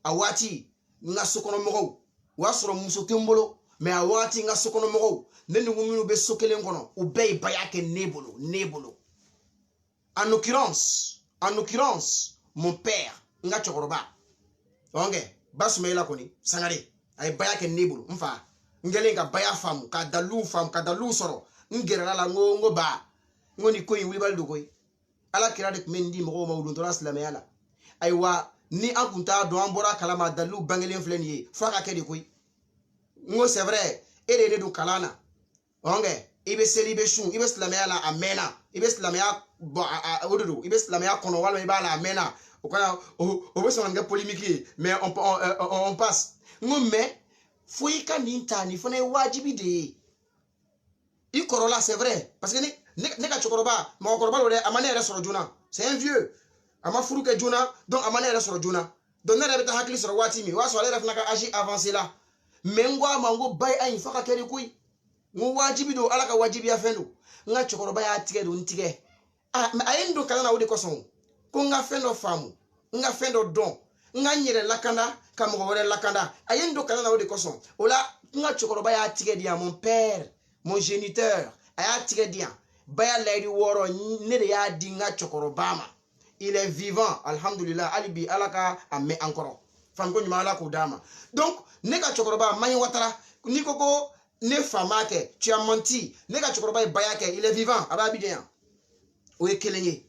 awati nga sokono mo wa soro muso tembolo mais awati nga sokono mo ne nguminu be sokelen kono u bay bayake nebolo en l'occurrence mon père nga chokoroba okay basumela koni sangare ay bayake nebolo mfa ngelenga baya famu ka dalu soro ngera la ngo ba ngoni koyi wibal do koyi ala kira de mendi mo mawdun to islam yala aywa ni akunta do ambora kalama dalu bangelen fleni fa ka kedi koyi ngo c'est vrai ere do kalana onge ibe selibe shun ibe islam yala amena ibe islam ya ododo ibe islam ya kono wala ibala amena okana o be so nga polémique mais on passe ngo mais foika nintani fone wajibi de ikorola c'est vrai parce que ne ka chokoroba ma koroba le amane re soro juna c'est un vieux ama furuke juna donc amane re soro juna donc ne re ta hakli soro wati mi wa so le refna ka agi avancer là mengwa mango bay ay faka keri kuy ngo wajibi do alaka wajibi ya fendo nga chokoroba ya tige do ntige ayendo kala na wodi koson ko nga fendo famu nga fendo don nga nyere lakanda kamo wore lakanda ayendo kala na wodi koson ola nga chokoroba ya tige dia mon père mon géniteur aya tige dia baya lady woro ne de ya dinga chokorobama il est vivant alhamdulillah alibi alaka amme encore fango nyuma ala ko dama donc ne ka chokoroba mani watara ni koko ne famake tu as menti ne ka chokoroba bayake il est vivant ababi bien o ekelenye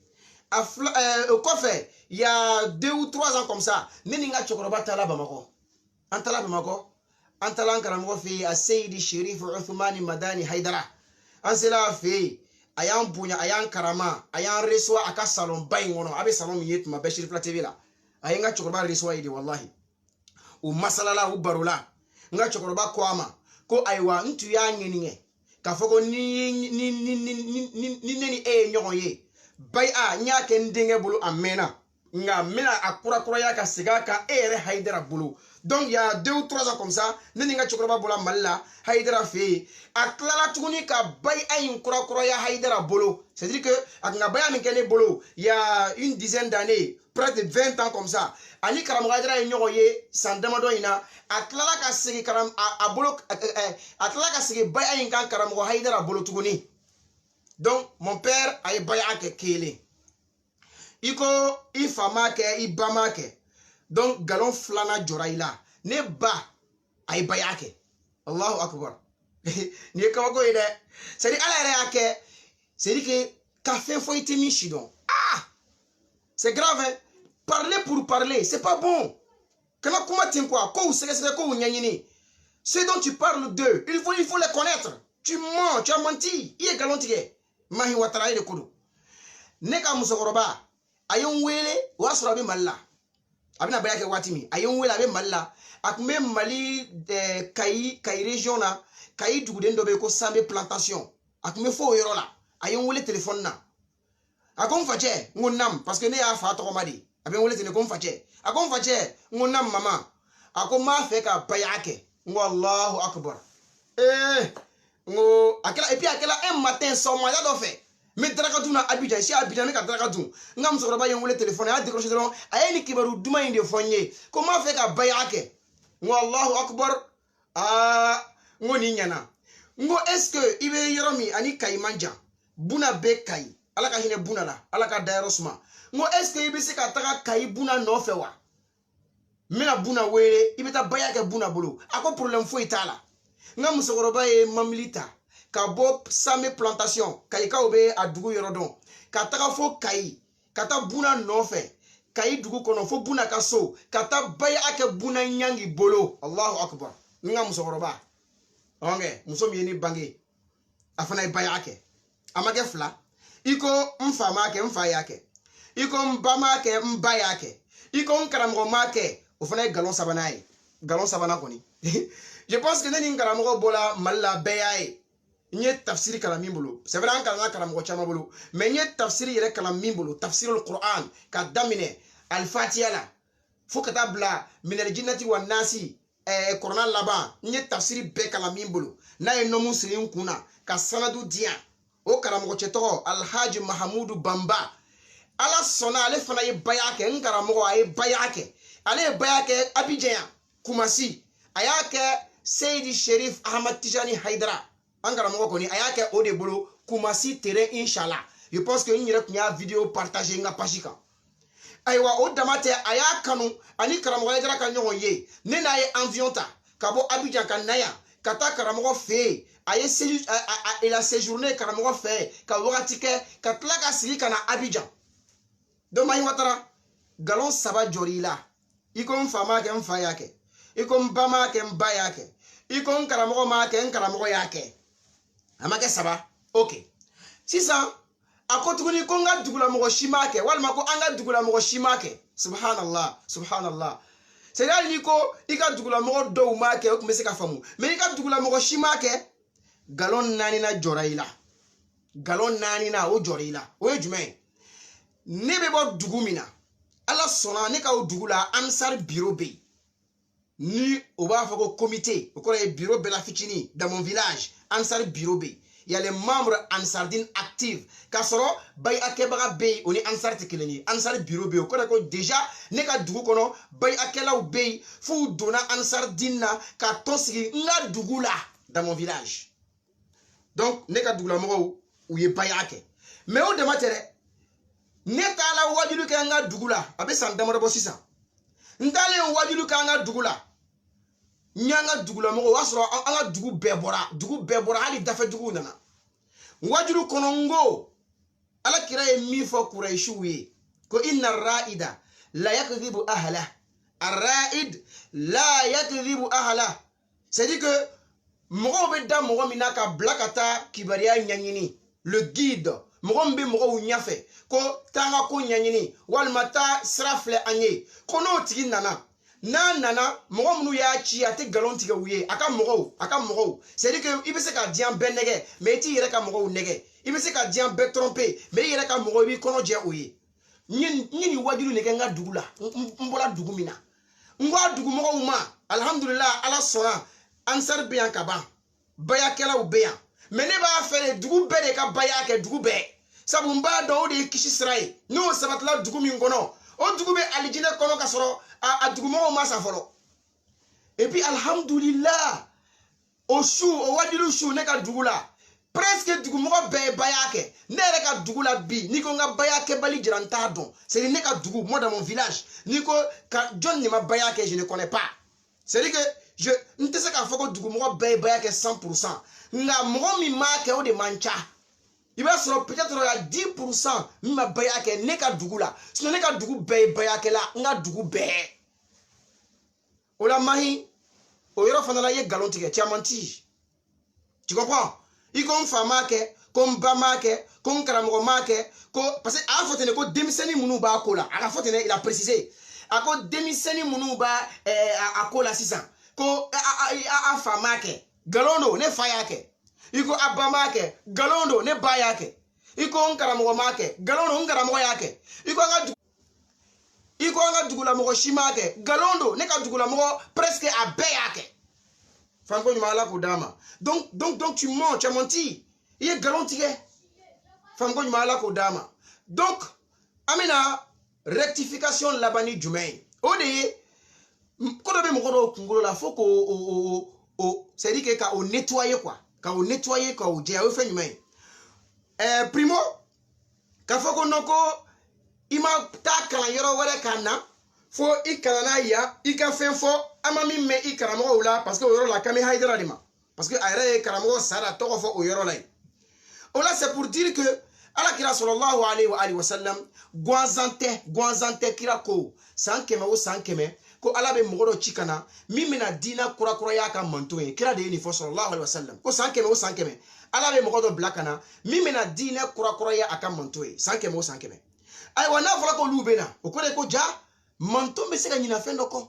au coffre il y a 2 ou 3 ans comme ça ne ninga chokoroba tala bamako antala bamako antala nkaramo fi asayidi sherif uthmani madani haidara ansela fi ayan bunya ayan karama ayan reswa aka salon bay ngono abe salon yet ma bashir platv la ayenga chokoroba reswa idi wallahi u masalala u barula nga chokoroba kwama ko aywa ntu ya nyeninge ka foko ni nyoye bay a nyake ndenge bulu amena nga mena akura ya ka siga ka ere haidara bulu donc il y a 2 ou 3 ans comme ça ninga chokoroba bula malla haidara fe aklala tuguni ka bay ayin kura ya haidara bulu c'est à dire que akanga bay amin kene bulu il y a une dizaine d'années près de 20 ans comme ça ani karam gadra nyoye sandama ina aklala ka sigi karam abulu aklala ka sigi bay ayin kan karam go haidara bulu tuguni donc mon père ay bay ake kele iko ifamake ibamake donc galon flana joraila ne ba ay bayake Allahu akbar ni ka ko ide c'est dit ala yake c'est dit que café faut être michidon c'est grave hein? Parler pour parler c'est pas bon kana kuma tin quoi ko sege ko nyanyini ce dont tu parles d'eux il faut les connaître tu mens tu as menti il est galon tige mahi watara ile kudu ne ka musokoroba ayon wele wasura be malla abina bayake watimi ayon wele abe malla akme mali kai region na kai duguden dobe ko sambe plantation akme fo yoro la ayon wele téléphone na akon fache ngonam parce que ne ya fa to madi abe wele tele kon fache akon fache ngonam mama akon ma fe ka bayake wallahu akbar Et puis un matin sans moyen d'en faire. Mais Drakatouna Abidjan, si Abidjan n'est Drakatou, Nam Soraba yon le téléphone, a décroché de l'on, a un kibarou Douma inde foigné. Comment fait qu'à Bayake? Wallahu Akbar, Ngoninyana. Ngo est-ce que Ibe Yoromi, Ani Kaimanja, Buna Be Kai, Alaka Hine Bunala, Alaka Dairosma. Ngo est-ce que Ibe Seka Taka Kai Buna Nofewa? Mena Buna Wele, Ibeta Bayake Buna Bulu, à quoi problème faut itala? Ngam Soraba et Mamilita. Ka bo same plantation kai ka obe adugu yorodon ka taka fo kai kata buna nofe kai dugu kono fo buna kaso kata baya ake buna nyangi bolo Allahu akbar nga musoroba onge musomi ni bangi afana baya ake amage fla iko mfama ake mfa yake iko mbama ake mbaya ake iko nkaramgo make ofana galon sabana koni je pense que neni nkaramgo bola malla bayae nye tafsiri kala mimbulu c'est vrai kala kala mo chama bulu mais nye tafsiri yere kala mimbulu tafsir al-Qur'an ka damine al-Fatiha la fo kata bla min al-jinnati wan nasi Qur'an laba nye tafsiri be kala mimbulu na ye no muslim kuna ka sanadu dia o kala mo cheto al-Hajj Mahamudu Bamba ala sona ale fana ye bayake ngara mo ay bayake ale bayake Abidjan Kumasi ayake Seydi Sherif Ahmad Tijani Haidara Angara mo koni ayake ode bolo Kumasi terrain inshallah. Je pense que une vidéo partagée nga pashika. Aywa o damate ayakanu ani karamo yedra kan nyon ye. Nena ye environta kabo Abidjan kan naya kata karamo fe aye il a séjourné karamo fe ka wakatike katlaka sili kana Abidjan. Do mayi watara galon saba jorila. Ikom fama ke mfa yake. Ikom bama ke mbayake. Ikom karamo ma ke karamo yake. Amake saba okay sisa akotuguni konga dugula mo shimake walma ko anga dugula mo shimake subhanallah c'est là ni ko ika dugula mo do make ko mesika famu mais ika dugula mo shimake galon nani na joraila galon nani na o joraila o ejume nebe bo dugumina ala sona ne ka o dugula ansar bureau be ni o ba fa ko comité o ko e bureau be la fitini dans mon village Ansar Bureau B. Il y a les membres Ansardine actifs. Kasoro, bay akebara bay, on est Ansar Tekeleni. Ansar Bureau B. Ko déjà, neka dugu kono, bay akela ou bay, fou dona Ansardine ka tonsigi nga dugu la dans mon village. Donc, neka dugu la moro ou ye bay ake. Mais au dematere, neka la wajulu ka nga dugu la, abe san damara bosisa. Ndale wajulu ka nga dugu la. Nyanga dugula mo wasro anga dugu bebora ali dafa dugu nana wajuru konongo ala kiraye mi fo quraishuwi ko inna raida la yakdhibu ahla ar-raid la yakdhibu ahla c'est dit que mo be da mo minaka blakata kibaria nyanyini le guide mo mbe mo nyafe ko tanga ko nyanyini wal mata srafle anye kono tigi nana nana mogo munu ya chi ate galon tiga wuye aka mogo c'est dire que ibe se ka dian ben nege mais ti yere ka mogo nege ibe se ka dian be tromper mais yere ka mogo bi kono je uye nyini wajulu nege nga dugula mbola dugumina ngwa dugu mogo ma alhamdulillah ala sona ansar bian kaba baya kela ubeya mais ne ba fere dugu be de ka baya ke dugu be sabu mba do de kishi srai no sabatla dugu mi ngono o dugu be alijine kono kasoro a dugumo masa folo et puis alhamdulillah o chou o wadilu chou ne ka dugula presque dugumo be bayake ne re ka dugula bi niko nga bayake bali jiranta don c'est ne ka dugu moi dans mon village niko ka John ni ma bayake je ne connais pas c'est dire que je ntese ka foko dugumo be bayake 100% nga mo mi make o de mancha il va se peut-être à 10% ma bayake ne ka dugula sinon ne ka dugu be bayake la nga dugu be ola mahi o yoro fana la ye galon tige tiamanti tu comprends il comme fama ke comme bama ke comme karamogo make ko parce que a fotene ko demiseni munu ba kola a fotene il a précisé a ko demiseni munu ba a kola sisan ko a fama ke galondo ne faya ke iko abama ke galondo ne baya ke iko karamogo make galondo karamogo yake iko anga dugula mo shimake galondo ne ka dugula mo presque a beyake Fanko Numala Kodama. Donc tu mens, tu as menti. Il est garanti. Fanko Numala Kodama. Donc, Amina, rectification labani Jumain. Ode, Kodobe Mokoro Kungolo la faut qu'au c'est-à-dire qu'au nettoyer quoi. Qu'au nettoyer, qu'au dire, au fait Jumain. Primo, Kafoko Noko, Ima ta kalayoro wale kana, fo ikalana ya, ika fo, amami me ikaramo la, parce que oyoro la kame haidra dima. Parce que aire karamo sara toko fo oyoro la. Ola c'est pour dire que, ala kira sallallahu alayhi wa sallam, guanzante kira ko, sankeme o sankeme, ko ala be mogoro chikana, mimina dina kura ya ka mantoye, kira de ni fo sallallahu alayhi wa sallam, ko sankeme o sankeme, ala be mogoro blakana, mimina dina kura ya aka mantoye, sankeme o sankeme. Ay wana fala ko lubena okore ko ja manton be se ka nyina fendo ko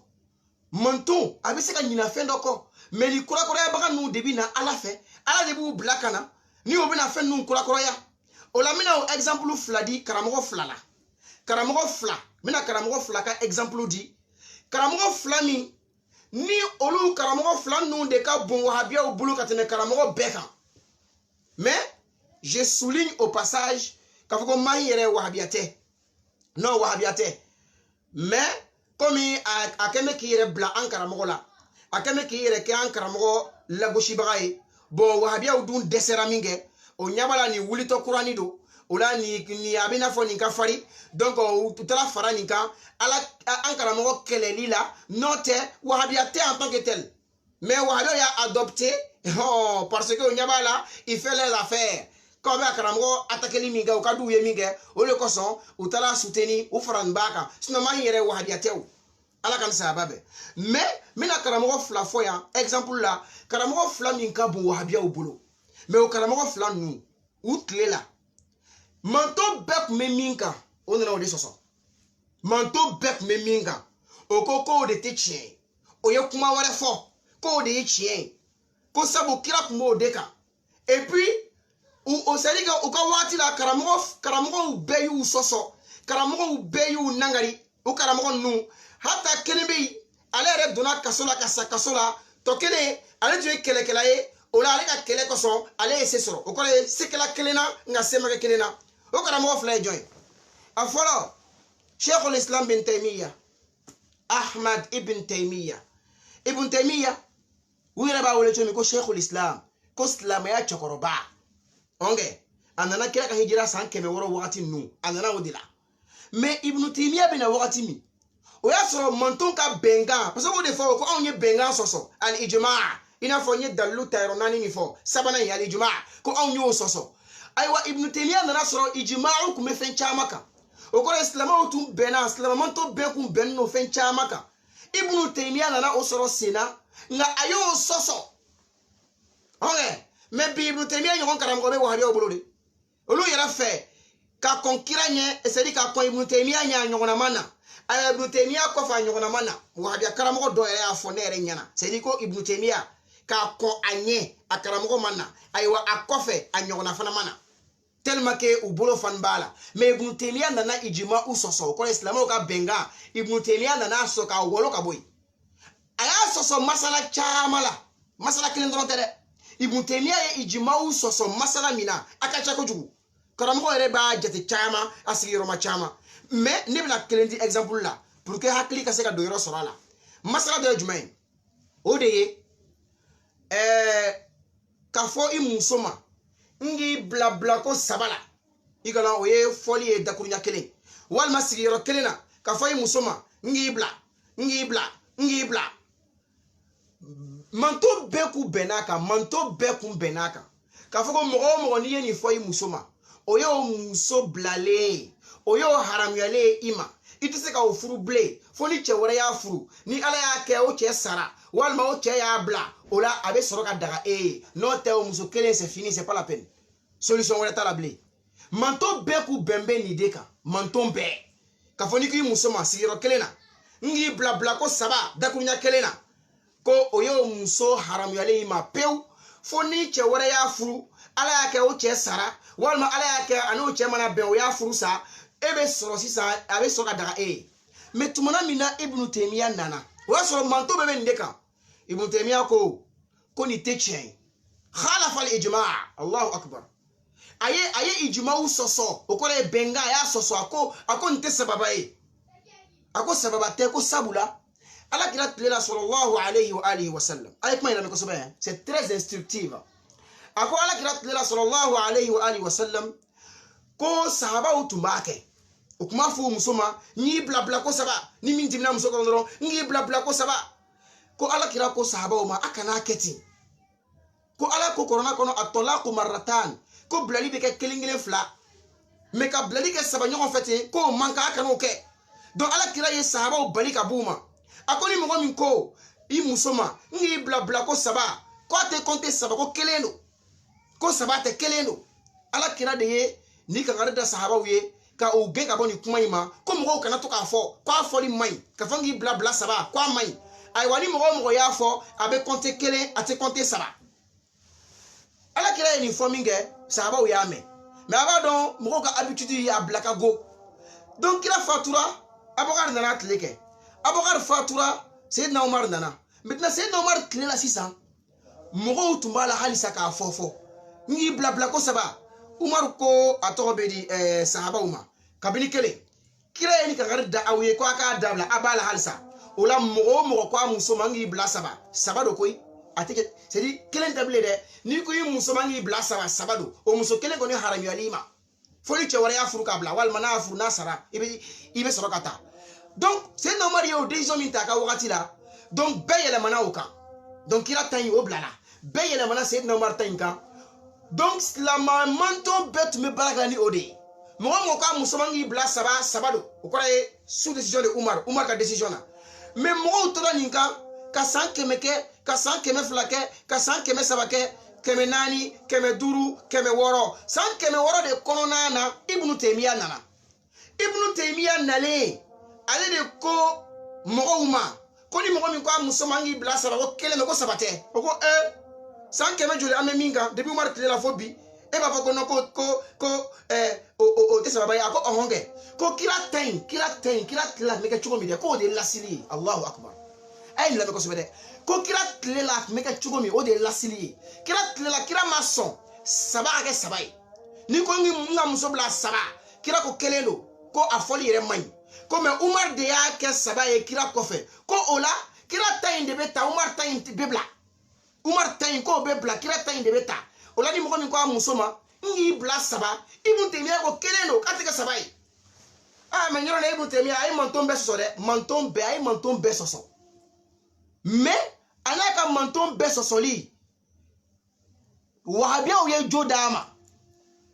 manton abi se ka nyina fendo ko mais li kura ya baka nu debi na ala fe ala debu blakana ni obena fe nu kura ya ola mina o exemple fladi karamogo flala karamogo fla mina karamogo fla ka exemple di karamogo flami ni olu karamogo fla nu de ka bon wahabia o bulu katene karamogo beka mais je souligne au passage ka foko mahi yere wahabiate. Non, wahabiate. Mais, comme a keme ki yere bla an karamogo la, a keme ki yere ke an karamogo la goshibagaye, bon, wahabia ou dun desera minge, o nyabala ni wulito kurani do, o la ni abina fo ni kafari, donc o tutala fara ni ka, ala an karamogo keleli la, note wahabiate en tant que tel. Mais wahabia a adopté, oh, parce que o nyabala, il fait les affaires. Comme à Karamgo, attaquer les minga, ou kadou yeminga, ou le cosson, ou tala souteni, ou faranbaka, sinon ma yere ou hadiateu. Ala kam sa babe. Mais, mina Karamgo fla foya, exemple là, Karamgo fla minka bon wahabia ou boulot. Mais au Karamgo fla nous, ou tlela. Manto bek me minka, on est au desoso. Manto bek me minga, au koko de te chien, au yokuma wale fo, ko de chien, ko sabo kirak mo deka. Et puis, ou c'est que ou kawati la karamogo beyu soso karamogo beyu nangari ou karamogo nu hata kenebe ale re dona kasola kasola to kele ale tu kele ye o la ale ka kele koso ale ese soro o kole sekela kelena nga sema ke kelena o karamogo fly join afolo Cheikh al-Islam bin Taymiyyah Ahmad ibn Taymiyyah wira ba wole chomi ko Cheikh al-Islam ko islam ya chokoroba onge anana kira ka hijira san keme woro wakati nu anana odila mais Ibn Taymiyyah bena wakati mi o ya soro manton ka benga parce que o de fo ko onye benga soso al ijma ina fo nye dalu tayro nani ni fo sabana ya al ijma ko onye o soso aywa Ibn Taymiyyah nana soro ijma ku me fen chamaka o ko islam o tum bena islam manto be ku ben no fen chamaka Ibn Taymiyyah nana o soro sina nga ayo soso onge mais Ibn Taymiyyah yon karamgo be wahabia obolode olu yera fe ka konkira nye esedi ka kon Ibn Taymiyyah nya nyona mana ay Ibn Taymiyyah ko fa nyona mana wahabia karamgo do ya fonere nyana sedi ko Ibn Taymiyyah ka kon anye akaramgo mana aywa akofe anyona fana mana tellement que ubolo fan bala mais Ibn Taymiyyah nana ijima usoso ko islamo ka benga Ibn Taymiyyah nana so ka wolo ka boy aya soso masala chamala masala kilindron tere Ibn Taymiyyah ijima usoso masala mina akacha ko jugu karamgo ere ba jete chama asigi roma chama mais ne bla kelendi exemple là pour que hakli ka se ka doyro sorala masala de jumain odeye kafo imusoma ngi bla ko sabala igala oye foli e dakunya kele wal masigi kelena kafo imusoma ngi bla manto beku benaka kafo ko mogo ni yeni fo imusoma oyo muso blale oyo haramyale ima itise ka ofuru ble foni chewore ya furu ni ala ya ke o che sara walma o che ya bla ola abe soroka daga no te o muso kele c'est fini, c'est pas la peine solution wala ta la ble manto beku bembe ni deka manto be ka foni ki muso ma sigiro kelena ngi bla ko saba dakunya kelena ko oyo muso haramyale ima peu foni chewore ya furu ala ya ke o che sara walma ala ya ke anu che mana be o ya furu sa ebe soro sisa abe soro daga mais tumana mina Ibn Taymiyyah nana wa soro manto bebe ndeka Ibn Taymiyyah ko koni te tiɲɛ khalafa al-ijma' Allahu akbar aye ijma'u soso o kore benga ya soso ako nte sababa ye ako sababa te ko sabula ala kira tilela sallallahu alayhi wa alihi wa sallam ay kuma ina me ko sobe c'est très instructive ako ala kira tilela sallallahu alayhi wa alihi wa sallam ko sahaba utumbake ukuma fu musoma ni blabla ko saba ni min dimna muso ko ndoro ngi blabla ko saba ko ala kira ko sahaba ma akana keti ko ala ko corona kono atolaqu marratan ko blali be ke kelingile fla me ka blali ke saba nyoko fete ko manka akano ke donc ala kira ye sahaba bali ka buma akoni mo min ko i musoma ngi blabla ko saba ko te compter saba ko keleno ko saba te keleno ala kira de ye ni ka garda sahaba ye ka o ge ka boni kuma ima ko mo kana to ka fo ko afoli mai ka fangi blabla saba ko mai ay wani mo ya fo abe compter kele ate compter saba ala kira ye ni forming sahaba ya me mais aba don mo ka habitude ya blaka go donc kira fatura abokar nana tleke abokar fatura sayyidna umar nana maintenant sayyidna umar tlela 600 mo tumbala halisa ka fofo ngi blabla ko saba umar ko atobedi sahaba uma kabini kele kira ye ni ka garda awiye ko aka dabla abala halisa ola mo ko musoma ngi bla saba do koy atike c'est dit kelen table de ni ko yi musoma ngi bla saba do o muso kelen ko ni haram yalima foli che wara ya furu kabla wal mana furu nasara ibe sorokata donc c'est normal yo des hommes intaka wakati la donc beyele mana oka donc kira tan yo blala beyele mana c'est normal tan kan donc la manto bet me balagani ode mo ka musoma ngi bla saba do o ko sous décision de Umar ka décision na mais mo to ninka ka sankemeke ka sankeme flake ka sankeme sabake keme nani keme duru keme woro sankeme woro de konona na ibnu taymiya nana ibnu taymiya nale ale de ko mouma ko ni mo mi ko musoma ngi bla saba ko kele me ko sabate ko sankeme jole ame minga depuis Umar tele la fobi e ba ko no ko o te sababa ya ko ohonge ko kira tla me ka chugo mi de ko de lasili Allahu akbar ay la me ko sobede ko kira tla me ka chugo mi o de lasili kira mason saba ke sabai ni ko ngi nga musobla saba kira ko kelelo ko afoli yere mai ko me Umar de ya ke saba e kira ko fe ko ola kira tayin de beta Umar tayin bebla Umar tayin ko bebla kira tayin de beta ola ni mo ko mi ko musoma ngi bla saba ibn taymiya ko kelelo katika sabai mais nyoro na ibn taymiya ay manton be soso de manton be soso mais anaka manton be soso li wahabia o ye jodama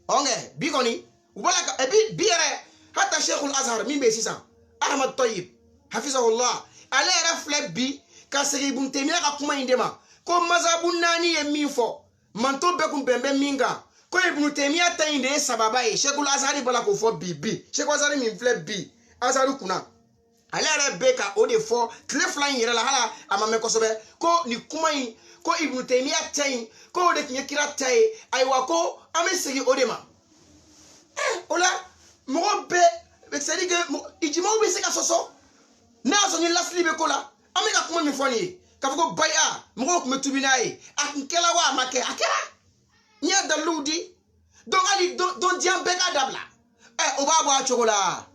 onge bigoni wala ka ebi biere hatta sheikhul azhar min be sisan ahmad tayyib hafizahullah ala reflect bi ka segi ibn taymiya ka kuma indema ko mazhabun nani ye min fo manton be kum bembe minga ko ibn taymiya ta inde sababa e sheikhul azhar bala ko fo bibi sheikhul azhar min flip bi azhar kuna ala rebeka o de fo tleflan yere la hala amame ko sobe ko ni kuma yi ko ibn taymiya tay ko de kira tay ay wa ko amesegi odema ola mo be c'est dire que ijima o be se ka soso na so ni lasli be ko la ameka kuma mi foni ka ko baya mo ko metubina yi akela wa make akela nya daludi donc ali don diambeka dabla obabo a chokola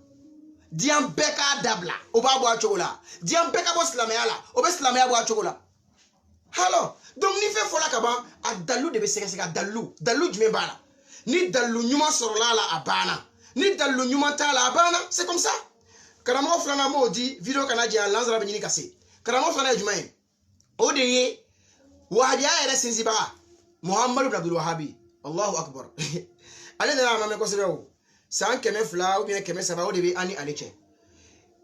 diambeka dabla obabo a chokola diambeka bo slamela obe slamela bo a chokola halo donc ni fe fola kaba a dalu de be seka dalu jume bana ni dalu nyuma sorola la abana ni dalu nyuma tala abana c'est comme ça karamo flana mo di video kana ji an lanzara be ni kase karamo flana jumain o de ye wahabiya ere sinziba Muhammad ibn Abdul Wahhabi Allahu akbar ale na ma me ko sebe o san keme fla ou bien keme saba o de be ani aleche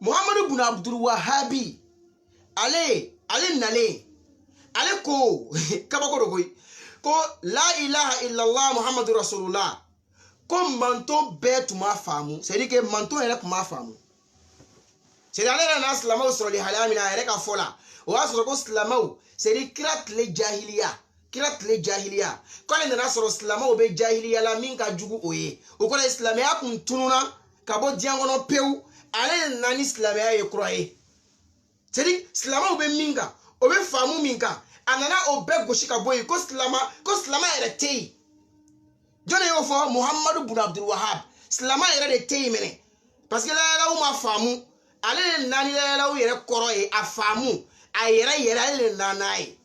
Muhammad ibn Abdul Wahhabi ale nale ale ko kabako do koy ko la ilaha illallah Muhammadur Rasulullah ko manto betu ma famu c'est dire que manto ere ko ma famu c'est aller na islamu sur li halamina ere ka fola o asro ko islamu c'est dire kirat le jahiliya ko le na soro islamu be jahiliya la min ka jugu oye o ko islamia kun tununa ka bo diangono peu ale na ni islamia ye croire c'est dire islamu be minga o be famu minka anana obe goshika boy ko slama ere tei jone yo fo Muhammadu bin Abdul Wahhab slama ere de tei mene parce que la ma famu ale nani la yere koro e afamu ayere le nanai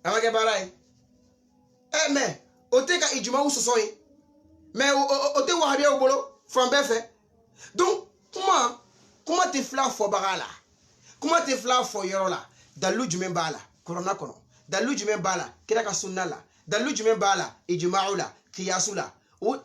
amake barai mais ote ka ijuma usoso yi mais ote wahabia obolo from befe donc comment te fla fo bagala comment te fla fo yorola dalu jumen bala corona kono dalu jumen bala kira ka sunna la dalu jumen bala ijma'ula qiyasula o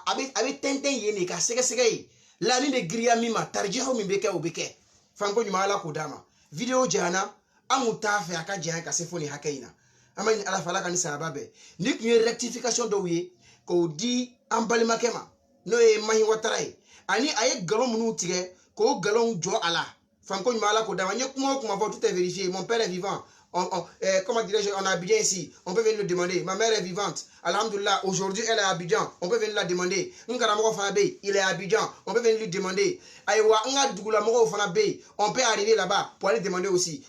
abi tenten yene ka sege la ni de griya mima tarjihu min beke o beke fanko nyuma la ko dama video jana amuta fe aka jana ka sefoni hakaina amani ala fala kan sababe ni ku rectification do wi ko di ambalima kema no e mahi watarai ani aye galon munu tige ko galon jo ala fanko nyuma la ko dama nye kuma va tout est vérifié mon père est vivant comment dirais-je, on a Abidjan ici, on peut venir le demander. Ma mère est vivante, alhamdoulilah, aujourd'hui elle est à Abidjan, on peut venir la demander. Il est à Abidjan, on peut venir lui demander. On peut arriver là-bas pour aller demander aussi.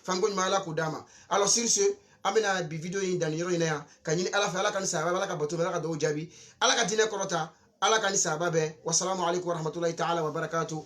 Alors sur ce, amena vidéo dans le ina kanini ala fa ala kan sa ala ka bato ala ka do jabi ala ka dina korota ala kan sa babe wassalamu alaikum warahmatullahi ta'ala wa barakatuh.